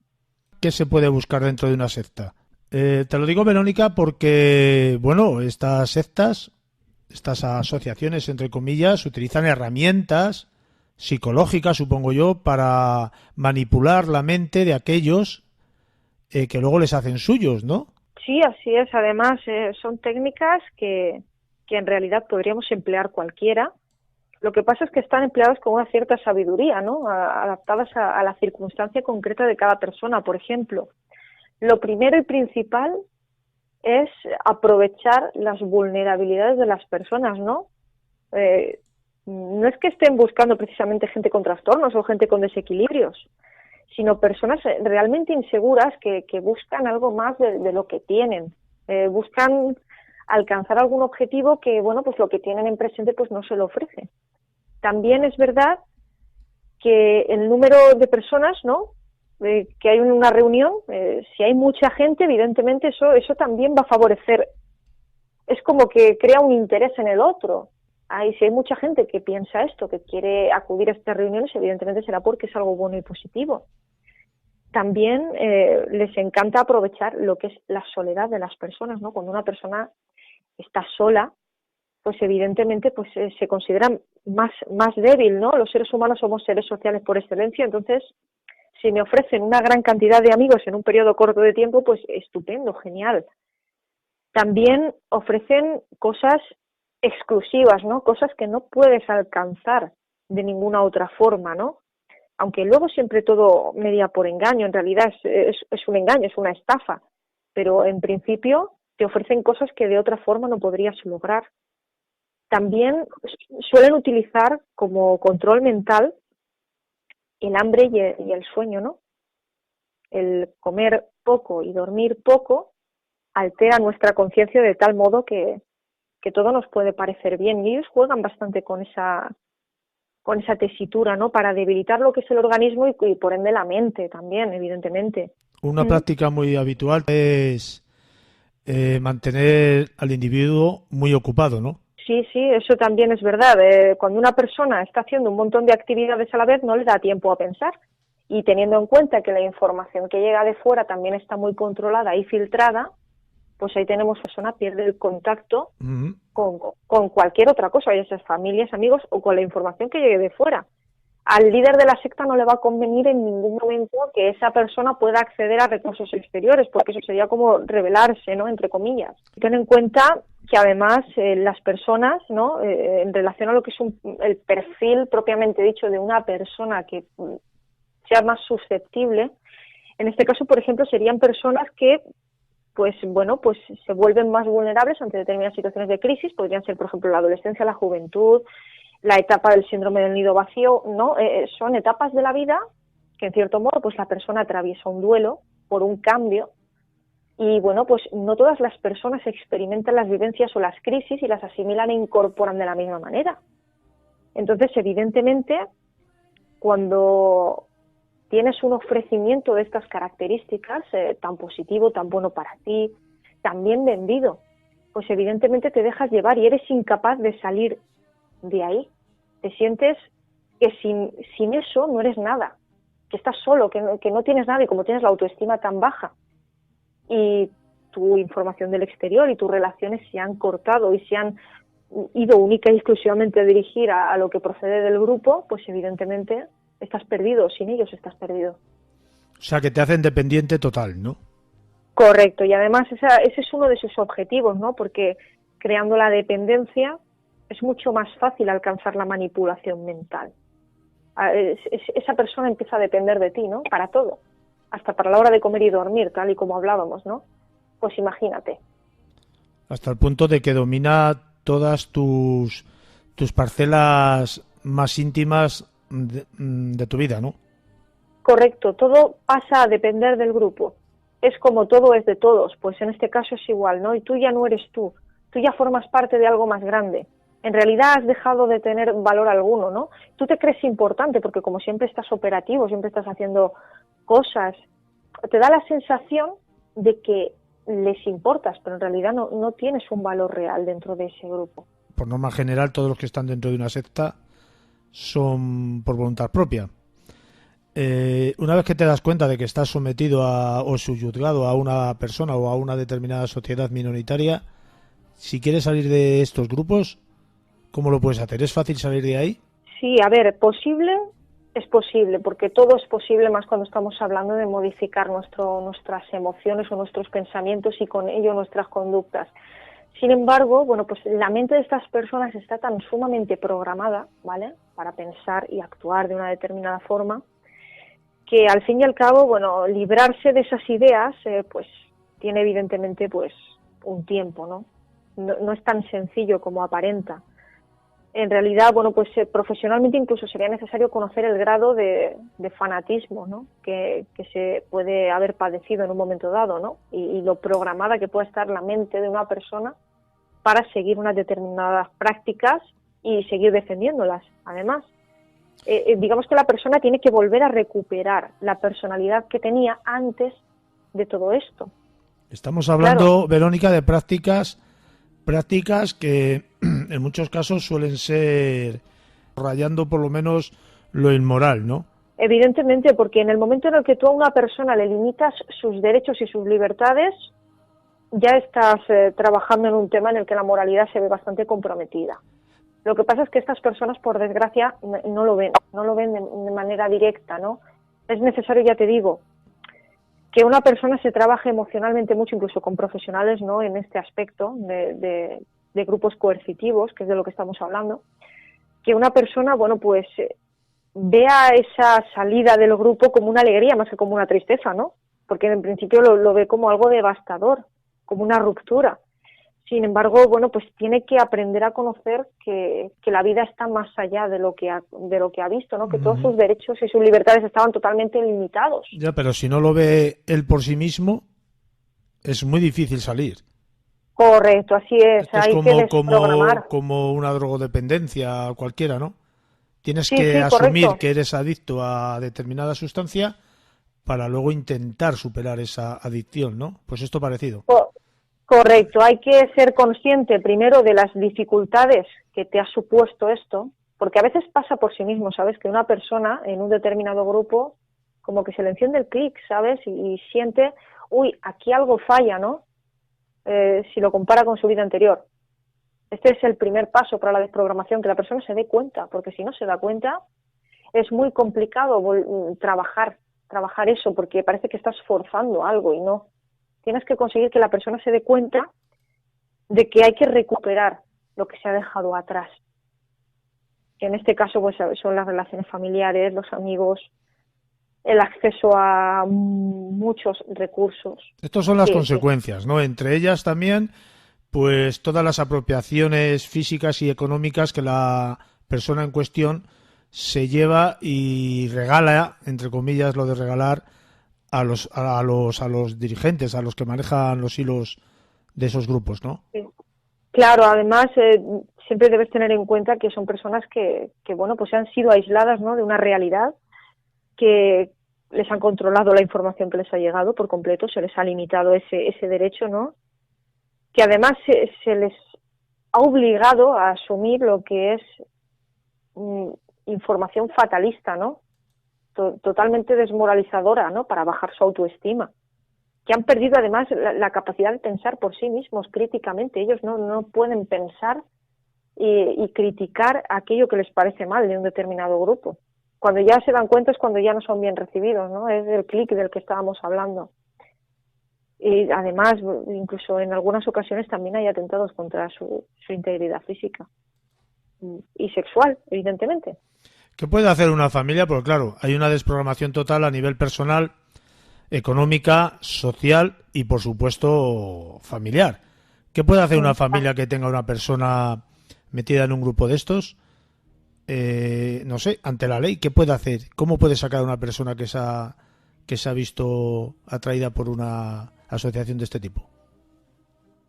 ¿qué se puede buscar dentro de una secta? Te lo digo, Verónica, porque, bueno, estas sectas, estas asociaciones, entre comillas, utilizan herramientas psicológicas, supongo yo, para manipular la mente de aquellos que luego les hacen suyos, ¿no?
Sí, así es. Además, son técnicas que en realidad podríamos emplear cualquiera. Lo que pasa es que están empleadas con una cierta sabiduría, ¿no? Adaptadas a la circunstancia concreta de cada persona. Por ejemplo, lo primero y principal es aprovechar las vulnerabilidades de las personas, ¿no? No es que estén buscando precisamente gente con trastornos o gente con desequilibrios, sino personas realmente inseguras que buscan algo más de lo que tienen. Buscan alcanzar algún objetivo que, bueno, pues lo que tienen en presente pues no se lo ofrece. También es verdad que el número de personas, ¿no?, que hay en una reunión, si hay mucha gente, evidentemente eso también va a favorecer. Es como que crea un interés en el otro. Si hay mucha gente que piensa esto, que quiere acudir a estas reuniones, evidentemente será porque es algo bueno y positivo. También les encanta aprovechar lo que es la soledad de las personas, ¿no? Cuando una persona está sola, pues evidentemente pues se considera más débil, ¿no? Los seres humanos somos seres sociales por excelencia, entonces si me ofrecen una gran cantidad de amigos en un periodo corto de tiempo, pues estupendo, genial. También ofrecen cosas exclusivas, ¿no? Cosas que no puedes alcanzar de ninguna otra forma, ¿no? Aunque luego siempre todo media por engaño, en realidad es un engaño, es una estafa, pero en principio te ofrecen cosas que de otra forma no podrías lograr. También suelen utilizar como control mental el hambre y el sueño, ¿no? El comer poco y dormir poco altera nuestra conciencia de tal modo que todo nos puede parecer bien. Y ellos juegan bastante con esa tesitura, ¿no? Para debilitar lo que es el organismo y por ende la mente también, evidentemente.
Una práctica muy habitual es mantener al individuo muy ocupado, ¿no?
Sí, eso también es verdad. Cuando una persona está haciendo un montón de actividades a la vez, no le da tiempo a pensar. Y teniendo en cuenta que la información que llega de fuera también está muy controlada y filtrada, pues ahí tenemos a la persona pierde el contacto con cualquier otra cosa, ya sea familias, amigos o con la información que llegue de fuera. Al líder de la secta no le va a convenir en ningún momento que esa persona pueda acceder a recursos exteriores, porque eso sería como rebelarse, ¿no?, entre comillas. Ten en cuenta que además las personas, ¿no?, en relación a lo que es el perfil propiamente dicho de una persona que sea más susceptible, en este caso, por ejemplo, serían personas que pues se vuelven más vulnerables ante determinadas situaciones de crisis. Podrían ser, por ejemplo, la adolescencia, la juventud, la etapa del síndrome del nido vacío, ¿no? Son etapas de la vida que, en cierto modo, pues la persona atraviesa un duelo por un cambio y, bueno, pues no todas las personas experimentan las vivencias o las crisis y las asimilan e incorporan de la misma manera. Entonces, evidentemente, cuando tienes un ofrecimiento de estas características, tan positivo, tan bueno para ti, tan bien vendido, pues evidentemente te dejas llevar y eres incapaz de salir de ahí. Te sientes que sin eso no eres nada, que estás solo, que no tienes nada, y como tienes la autoestima tan baja y tu información del exterior y tus relaciones se han cortado y se han ido única y exclusivamente a dirigir a lo que procede del grupo, pues evidentemente estás perdido, sin ellos estás perdido.
O sea, que te hacen dependiente total, ¿no?
Correcto, y además ese es uno de sus objetivos, ¿no? Porque creando la dependencia es mucho más fácil alcanzar la manipulación mental. Esa persona empieza a depender de ti, ¿no? Para todo, hasta para la hora de comer y dormir, tal y como hablábamos, ¿no? Pues imagínate.
Hasta el punto de que domina todas tus parcelas más íntimas de tu vida, ¿no?
Correcto, todo pasa a depender del grupo. Es como todo es de todos, pues en este caso es igual, ¿no? Y tú ya no eres tú ya formas parte de algo más grande. En realidad has dejado de tener valor alguno, ¿no? Tú te crees importante porque como siempre estás operativo, siempre estás haciendo cosas, te da la sensación de que les importas, pero en realidad no tienes un valor real dentro de ese grupo.
Por norma general, todos los que están dentro de una secta son por voluntad propia. Una vez que te das cuenta de que estás sometido o subyugado a una persona o a una determinada sociedad minoritaria, si quieres salir de estos grupos, ¿cómo lo puedes hacer? ¿Es fácil salir de ahí?
Sí, a ver, es posible, porque todo es posible más cuando estamos hablando de modificar nuestras emociones o nuestros pensamientos y con ello nuestras conductas. Sin embargo, bueno, pues la mente de estas personas está tan sumamente programada, ¿vale?, para pensar y actuar de una determinada forma, que al fin y al cabo, bueno, librarse de esas ideas, pues tiene evidentemente pues un tiempo, ¿no? No es tan sencillo como aparenta. En realidad, bueno, pues profesionalmente incluso sería necesario conocer el grado de fanatismo, ¿no?, que se puede haber padecido en un momento dado, ¿no?, y lo programada que puede estar la mente de una persona para seguir unas determinadas prácticas y seguir defendiéndolas, además. Digamos que la persona tiene que volver a recuperar la personalidad que tenía antes de todo esto.
Estamos hablando,
Claro.
Verónica, de prácticas que en muchos casos suelen ser rayando por lo menos lo inmoral, ¿no?
Evidentemente, porque en el momento en el que tú a una persona le limitas sus derechos y sus libertades, ya estás trabajando en un tema en el que la moralidad se ve bastante comprometida. Lo que pasa es que estas personas, por desgracia, no lo ven de manera directa, ¿no? Es necesario, ya te digo, que una persona se trabaje emocionalmente mucho, incluso con profesionales, ¿no?, en este aspecto de grupos coercitivos, que es de lo que estamos hablando, que una persona, bueno, pues vea esa salida del grupo como una alegría más que como una tristeza, ¿no? Porque en principio lo ve como algo devastador, como una ruptura. Sin embargo, bueno, pues tiene que aprender a conocer que la vida está más allá de lo que ha visto, ¿no? Que todos sus derechos y sus libertades estaban totalmente limitados.
Ya, pero si no lo ve él por sí mismo, es muy difícil salir.
Correcto, así es.
Esto es
Hay que desprogramar.
como una drogodependencia cualquiera, ¿no? Tienes
Sí,
que
sí,
asumir
correcto.
que eres adicto a determinada sustancia para luego intentar superar esa adicción, ¿no? Pues esto parecido.
Correcto, hay que ser consciente primero de las dificultades que te ha supuesto esto, porque a veces pasa por sí mismo, ¿sabes? Que una persona en un determinado grupo como que se le enciende el clic, ¿sabes? Y siente, uy, aquí algo falla, ¿no? Si lo compara con su vida anterior. Este es el primer paso para la desprogramación, que la persona se dé cuenta, porque si no se da cuenta es muy complicado trabajar eso, porque parece que estás forzando algo y no. Tienes que conseguir que la persona se dé cuenta de que hay que recuperar lo que se ha dejado atrás. Que en este caso pues son las relaciones familiares, los amigos, el acceso a muchos recursos.
Estas son las consecuencias, ¿no? Entre ellas también, pues todas las apropiaciones físicas y económicas que la persona en cuestión se lleva y regala, entre comillas, lo de regalar a los dirigentes, a los que manejan los hilos de esos grupos, ¿no?
Sí. Claro, además siempre debes tener en cuenta que son personas que bueno, pues han sido aisladas, ¿no?, de una realidad, que les han controlado la información que les ha llegado por completo, se les ha limitado ese derecho, ¿no?, que además se les ha obligado a asumir lo que es información fatalista, ¿no?, totalmente desmoralizadora, ¿no?, para bajar su autoestima, que han perdido además la capacidad de pensar por sí mismos críticamente. Ellos no pueden pensar y criticar aquello que les parece mal de un determinado grupo. Cuando ya se dan cuenta es cuando ya no son bien recibidos, ¿no? Es el clic del que estábamos hablando. Y además, incluso en algunas ocasiones también hay atentados contra su integridad física y sexual, evidentemente.
¿Qué puede hacer una familia? Porque claro, hay una desprogramación total a nivel personal, económica, social y por supuesto familiar. ¿Qué puede hacer una familia que tenga una persona metida en un grupo de estos? No sé, ante la ley, ¿qué puede hacer? ¿Cómo puede sacar a una persona que se ha visto atraída por una asociación de este tipo?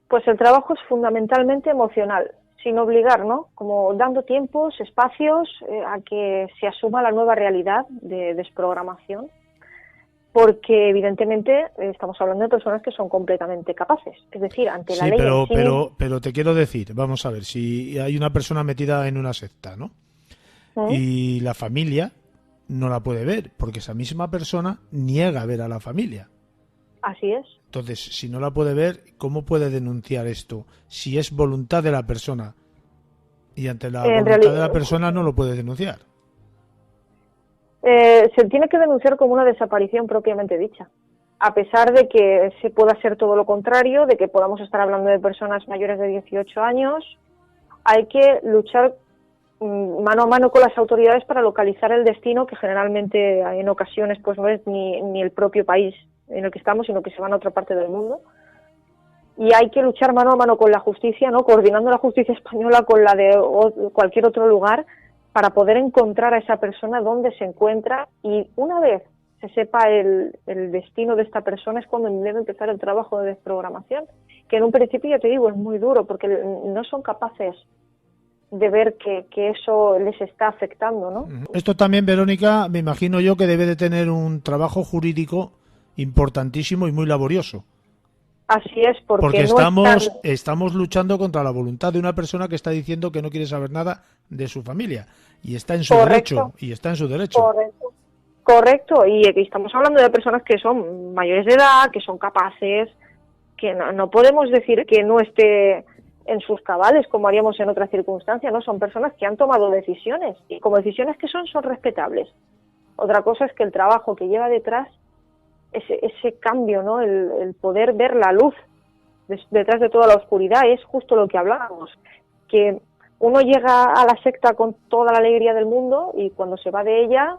Pues el trabajo es fundamentalmente emocional, sin obligar, ¿no? Como dando tiempos, espacios a que se asuma la nueva realidad de desprogramación, porque evidentemente estamos hablando de personas que son completamente capaces, es decir, ante la ley.
Pero te quiero decir, vamos a ver, si hay una persona metida en una secta, ¿no? Y la familia no la puede ver, porque esa misma persona niega ver a la familia.
Así es.
Entonces, si no la puede ver, ¿cómo puede denunciar esto? Si es voluntad de la persona y ante la voluntad de la persona no lo puede denunciar.
Se tiene que denunciar como una desaparición propiamente dicha, a pesar de que se pueda ser todo lo contrario, de que podamos estar hablando de personas mayores de 18 años. Hay que luchar mano a mano con las autoridades para localizar el destino, que generalmente en ocasiones pues no es ni el propio país en el que estamos, sino que se van a otra parte del mundo. Y hay que luchar mano a mano con la justicia, ¿no? Coordinando la justicia española con la de cualquier otro lugar, para poder encontrar a esa persona donde se encuentra, y una vez se sepa el destino de esta persona es cuando debe empezar el trabajo de desprogramación, que en un principio, ya te digo, es muy duro porque no son capaces de ver que eso les está afectando, ¿no?
Esto también, Verónica, me imagino yo que debe de tener un trabajo jurídico importantísimo y muy laborioso.
Así es, porque
estamos luchando contra la voluntad de una persona que está diciendo que no quiere saber nada de su familia y está en su derecho.
Correcto, y estamos hablando de personas que son mayores de edad, que son capaces, que no podemos decir que no esté en sus cabales como haríamos en otras circunstancias, ¿no? Son personas que han tomado decisiones, y como decisiones que son respetables. Otra cosa es que el trabajo que lleva detrás, ese cambio, ¿no? El poder ver la luz detrás de toda la oscuridad, es justo lo que hablábamos, que uno llega a la secta con toda la alegría del mundo y cuando se va de ella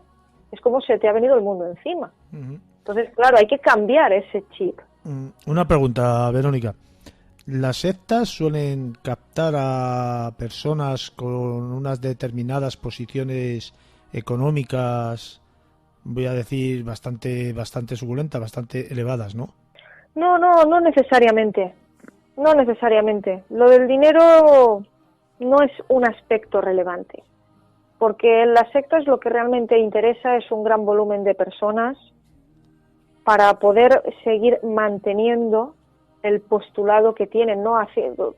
es como se te ha venido el mundo encima. Entonces, claro, hay que cambiar ese chip.
Una pregunta, Verónica. ¿Las sectas suelen captar a personas con unas determinadas posiciones económicas, voy a decir, bastante suculentas, bastante elevadas, ¿no?
No necesariamente. No necesariamente. Lo del dinero no es un aspecto relevante, porque en las sectas lo que realmente interesa es un gran volumen de personas para poder seguir manteniendo el postulado que tienen, ¿no?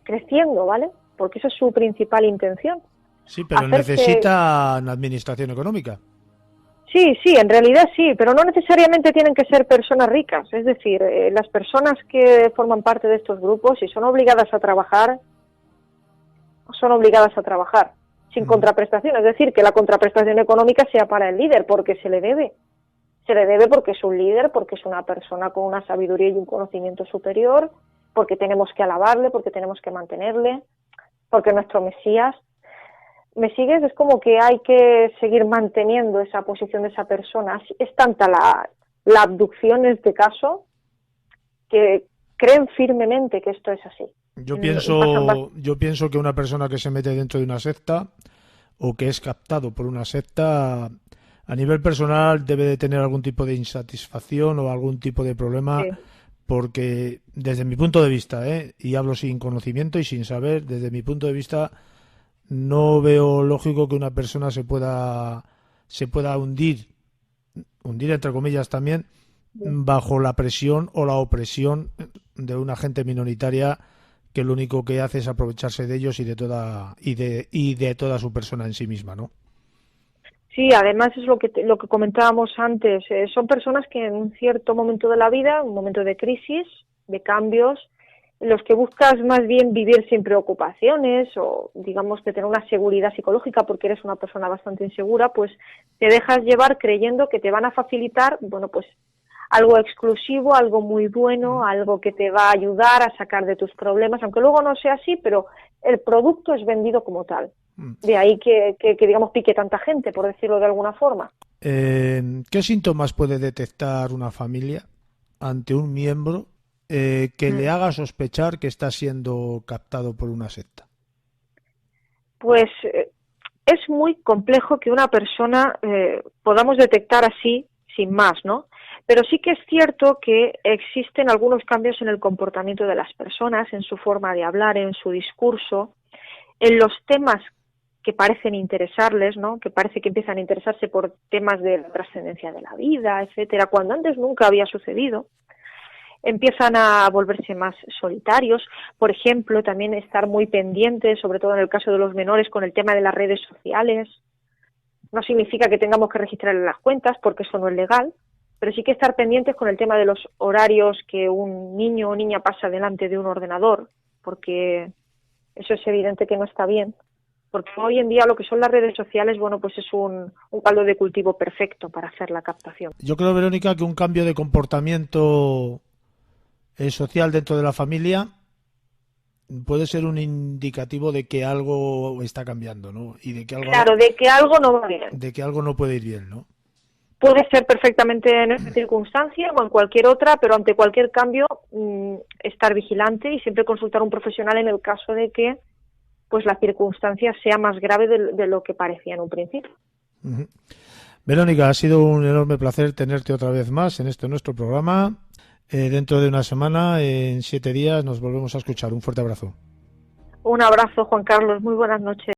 Creciendo, ¿vale? Porque eso es su principal intención.
Sí, pero necesitan administración económica.
Sí, en realidad sí, pero no necesariamente tienen que ser personas ricas. Es decir, las personas que forman parte de estos grupos, si son obligadas a trabajar, son obligadas a trabajar sin contraprestación. Es decir, que la contraprestación económica sea para el líder, porque se le debe. Se le debe porque es un líder, porque es una persona con una sabiduría y un conocimiento superior, porque tenemos que alabarle, porque tenemos que mantenerle, porque es nuestro Mesías. ¿Me sigues? Es como que hay que seguir manteniendo esa posición de esa persona. Es tanta la abducción en este caso que creen firmemente que esto es así.
Yo pienso que una persona que se mete dentro de una secta o que es captado por una secta, a nivel personal debe de tener algún tipo de insatisfacción o algún tipo de problema, sí. Porque desde mi punto de vista, y hablo sin conocimiento y sin saber, desde mi punto de vista no veo lógico que una persona se pueda hundir entre comillas también, bajo la presión o la opresión de una gente minoritaria que lo único que hace es aprovecharse de ellos y de toda su persona en sí misma, ¿no?
Sí, además es lo que comentábamos antes. Son personas que en un cierto momento de la vida, un momento de crisis, de cambios, los que buscas más bien vivir sin preocupaciones o digamos que tener una seguridad psicológica porque eres una persona bastante insegura, pues te dejas llevar creyendo que te van a facilitar, bueno, pues algo exclusivo, algo muy bueno, algo que te va a ayudar a sacar de tus problemas, aunque luego no sea así, pero el producto es vendido como tal. De ahí que digamos pique tanta gente, por decirlo de alguna forma.
¿Qué síntomas puede detectar una familia ante un miembro que le haga sospechar que está siendo captado por una secta?
Pues es muy complejo que una persona podamos detectar así, sin más, ¿no? Pero sí que es cierto que existen algunos cambios en el comportamiento de las personas, en su forma de hablar, en su discurso, en los temas que parecen interesarles, ¿no? Que parece que empiezan a interesarse por temas de la trascendencia de la vida, etcétera, cuando antes nunca había sucedido. Empiezan a volverse más solitarios, por ejemplo, también estar muy pendientes, sobre todo en el caso de los menores, con el tema de las redes sociales, No significa que tengamos que registrar en las cuentas, porque eso no es legal, pero sí que estar pendientes con el tema de los horarios que un niño o niña pasa delante de un ordenador, porque eso es evidente que no está bien. Porque hoy en día lo que son las redes sociales, bueno, pues es un caldo de cultivo perfecto para hacer la captación.
Yo creo, Verónica, que un cambio de comportamiento social dentro de la familia puede ser un indicativo de que algo está cambiando, ¿no? Y de que algo,
claro, de que algo no va bien.
De que algo no puede ir bien, ¿no?
Puede ser perfectamente en esta circunstancia o en cualquier otra, pero ante cualquier cambio estar vigilante y siempre consultar a un profesional en el caso de que pues la circunstancia sea más grave de lo que parecía en un principio.
Uh-huh. Verónica, ha sido un enorme placer tenerte otra vez más en nuestro programa. Dentro de una semana, en 7 días, nos volvemos a escuchar. Un fuerte abrazo.
Un abrazo, Juan Carlos. Muy buenas noches.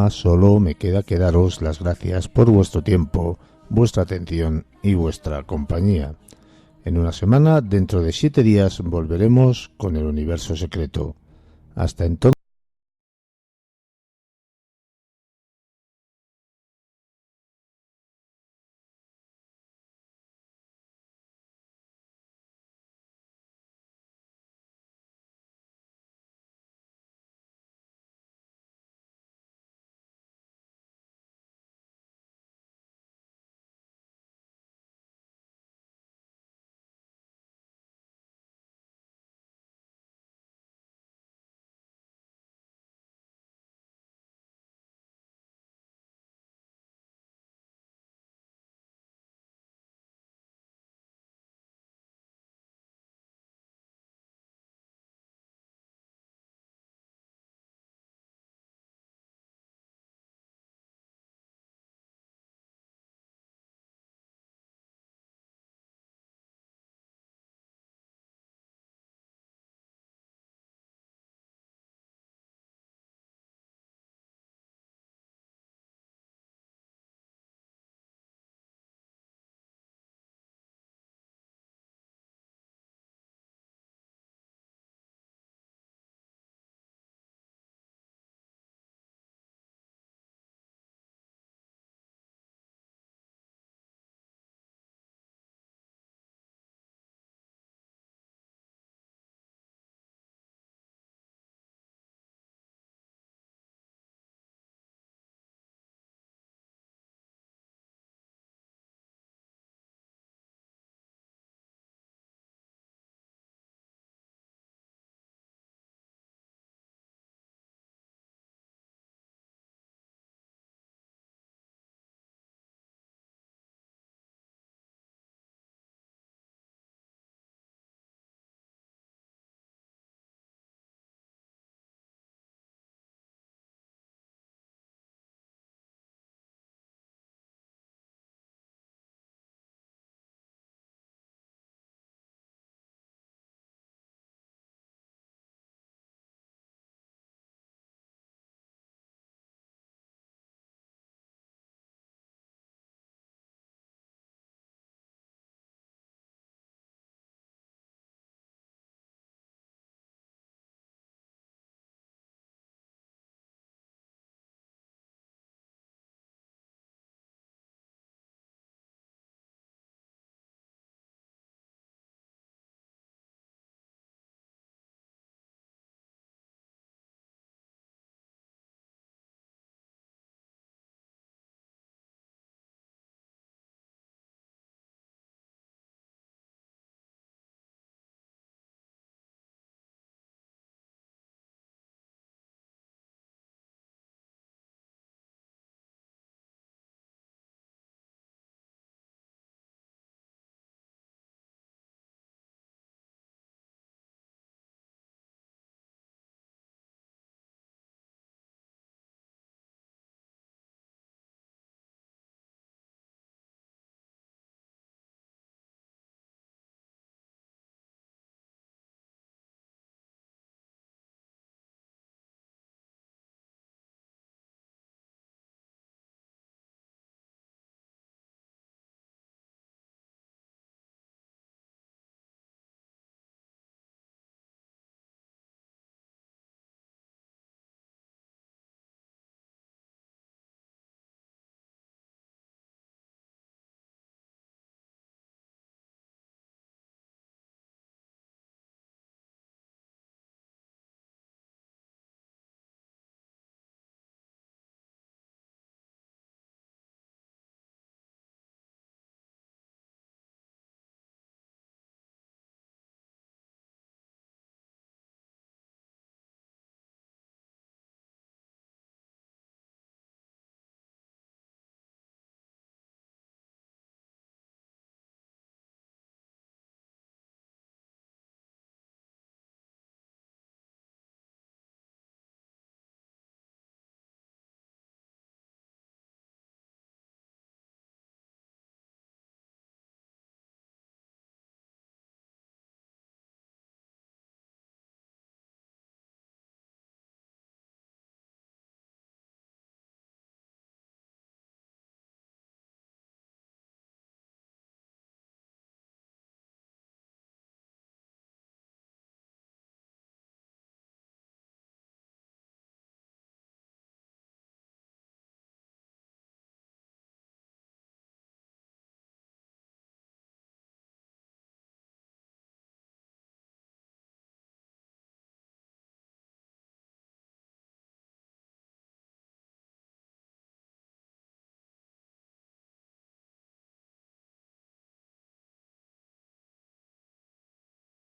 Solo me queda que daros las gracias por vuestro tiempo, vuestra atención y vuestra compañía. En una semana, dentro de 7 días, volveremos con el universo secreto. Hasta entonces.